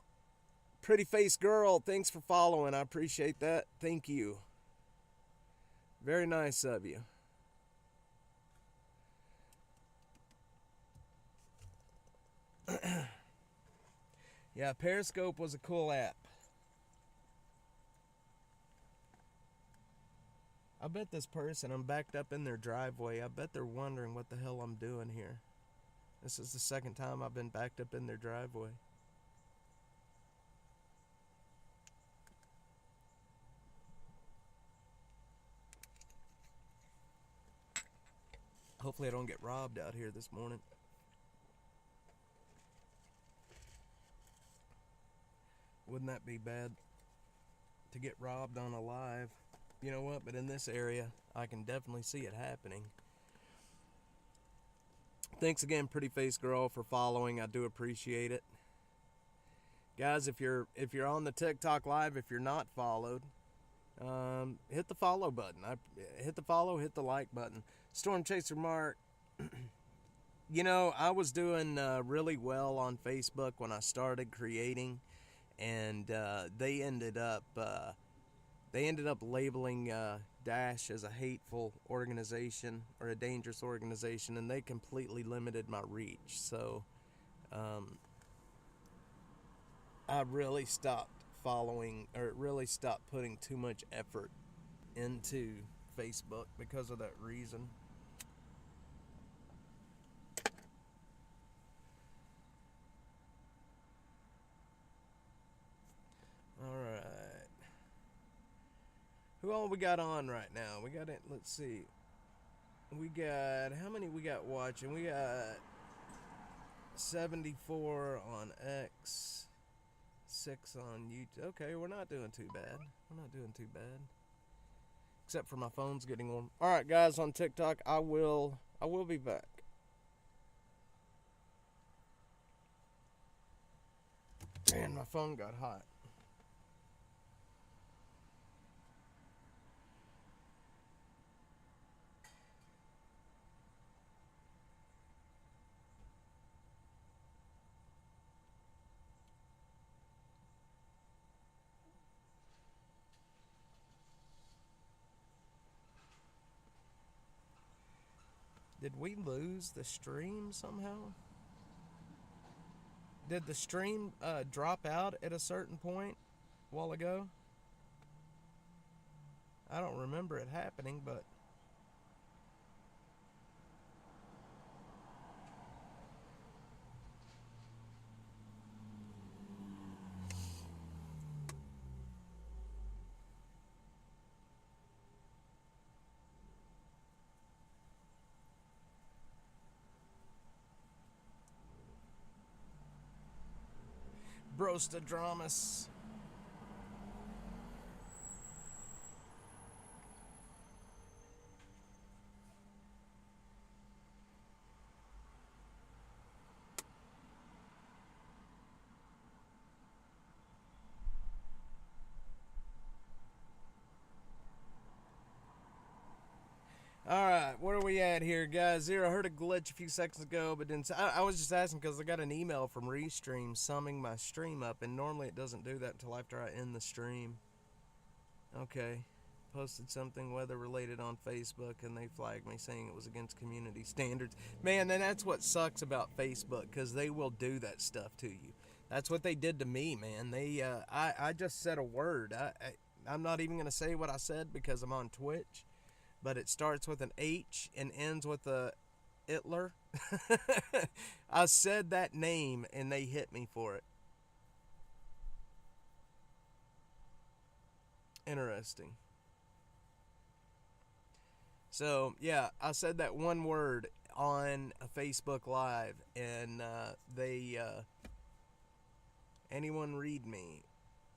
Pretty face girl, thanks for following. I appreciate that. Thank you. Very nice of you. Yeah, Periscope was a cool app. I bet this person, I'm backed up in their driveway. I bet they're wondering what the hell I'm doing here. This is the second time I've been backed up in their driveway. Hopefully I don't get robbed out here this morning. Wouldn't that be bad to get robbed on a live? You know what, but in this area, I can definitely see it happening. Thanks again, Pretty Face Girl, for following. I do appreciate it. Guys, if you're on the TikTok live, if you're not followed, hit the follow button. Hit the follow, hit the like button. Storm Chaser Mark, you know, I was doing really well on Facebook when I started creating, and they ended up labeling Dash as a hateful organization or a dangerous organization, and they completely limited my reach. So I really stopped following, or really stopped putting too much effort into Facebook because of that reason. All right. Who all we got on right now? We got it. Let's see. We got, how many we got watching? We got 74 on X, 6 on YouTube. Okay, we're not doing too bad. We're not doing too bad. Except for my phone's getting warm. All right, guys, on TikTok, I will be back. Man, my phone got hot. Did we lose the stream somehow? Did the stream drop out at a certain point a while ago? I don't remember it happening, but Brostadramus. All right, where are we at here, guys? Zero, I heard a glitch a few seconds ago, but didn't. I was just asking because I got an email from Restream summing my stream up, and normally it doesn't do that until after I end the stream. Okay, posted something weather related on Facebook, and they flagged me saying it was against community standards. Man, then that's what sucks about Facebook, because they will do that stuff to you. That's what they did to me, man. They, I just said a word. I'm not even gonna say what I said because I'm on Twitch. But it starts with an H and ends with a Hitler. I said that name and they hit me for it. Interesting. So, yeah, I said that one word on a Facebook Live, and they, anyone read me?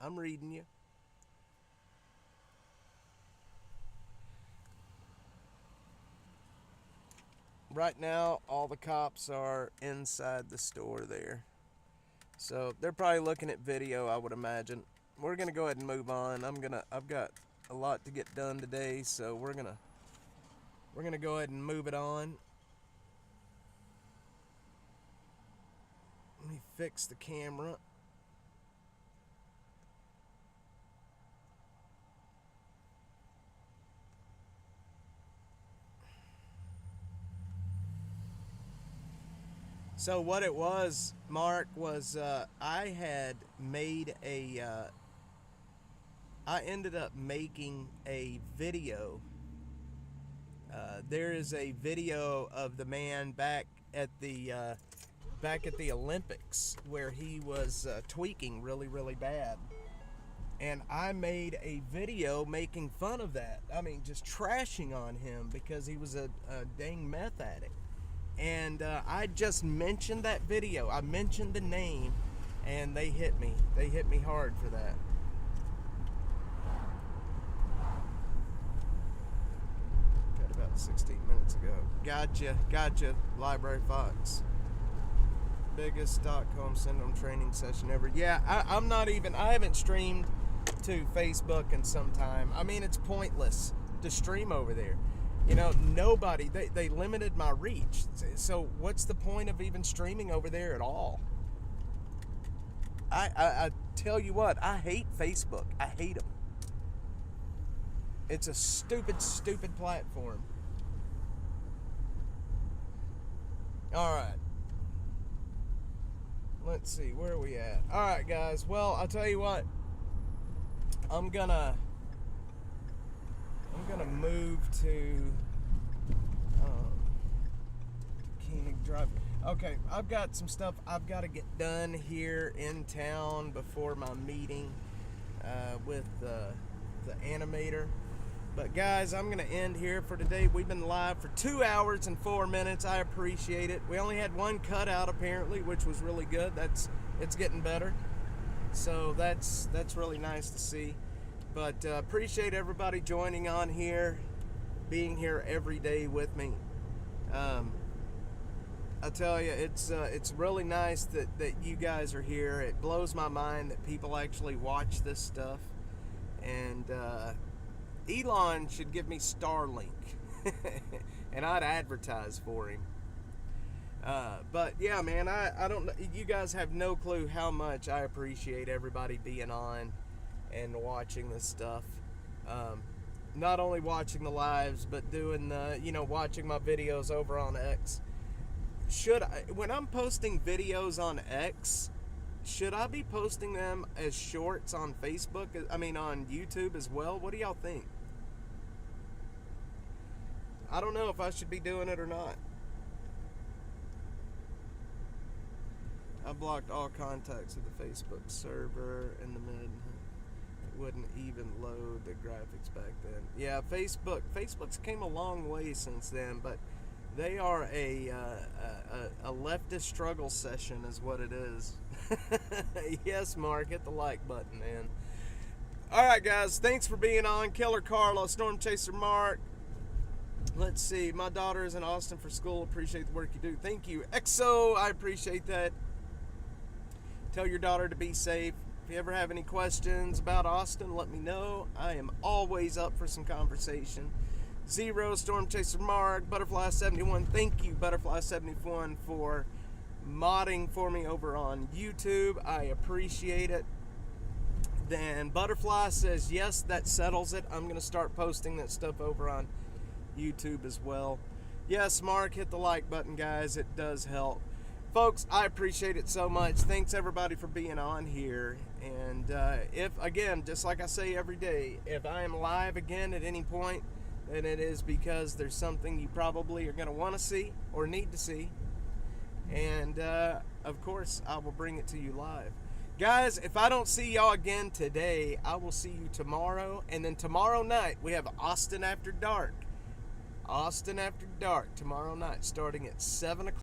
I'm reading you. right now, all the cops are inside the store there. So they're probably looking at video, I would imagine. We're gonna go ahead and move on. I've got a lot to get done today, so we're gonna go ahead and move it on. Let me fix the camera. So what it was, Mark, was I had made I ended up making a video. There is a video of the man back at the Olympics where he was tweaking really, really bad. And I made a video making fun of that. I mean, just trashing on him because he was a dang meth addict. And I just mentioned that video. I mentioned the name, and they hit me. They hit me hard for that. Got about 16 minutes ago. Gotcha, Library Fox. Biggest Stockholm Syndrome training session ever. Yeah, I haven't streamed to Facebook in some time. I mean, it's pointless to stream over there. You know, nobody, they limited my reach. So what's the point of even streaming over there at all? I tell you what, I hate Facebook. I hate them. It's a stupid platform. All right. Let's see, where are we at? All right, guys. Well, I'll tell you what. I'm gonna move to Koenig Drive. Okay, I've got some stuff I've got to get done here in town before my meeting with the animator. But guys, I'm gonna end here for today. We've been live for 2 hours and 4 minutes. I appreciate it. We only had one cutout apparently, which was really good. It's getting better. So that's really nice to see. But appreciate everybody joining on here, being here every day with me. I tell you, it's really nice that you guys are here. It blows my mind that people actually watch this stuff. And Elon should give me Starlink, and I'd advertise for him. But yeah, man, I don't. You guys have no clue how much I appreciate everybody being on and watching this stuff. Not only watching the lives, but doing watching my videos over on X. When I'm posting videos on X, should I be posting them as shorts on Facebook? I mean, on YouTube as well? What do y'all think? I don't know if I should be doing it or not. I blocked all contacts with the Facebook server in the mid. It wouldn't even load the graphics back then. Yeah, Facebook's came a long way since then, but they are a leftist struggle session is what it is. Yes, Mark, hit the like button, man. All right, guys, thanks for being on. Killer Carlos, Storm Chaser Mark. Let's see, my daughter is in Austin for school. Appreciate the work you do. Thank you. EXO, I appreciate that. Tell your daughter to be safe. If you ever have any questions about Austin, let me know. I am always up for some conversation. Zero, Storm Chaser Mark, Butterfly71. Thank you, Butterfly71, for modding for me over on YouTube. I appreciate it. Then Butterfly says, yes, that settles it. I'm going to start posting that stuff over on YouTube as well. Yes, Mark, hit the like button, guys. It does help. Folks, I appreciate it so much. Thanks, everybody, for being on here. And if, again, just like I say every day, if I am live again at any point, then it is because there's something you probably are going to want to see or need to see. And, of course, I will bring it to you live. Guys, if I don't see y'all again today, I will see you tomorrow. And then tomorrow night, we have Austin After Dark. Austin After Dark tomorrow night, starting at 7 o'clock.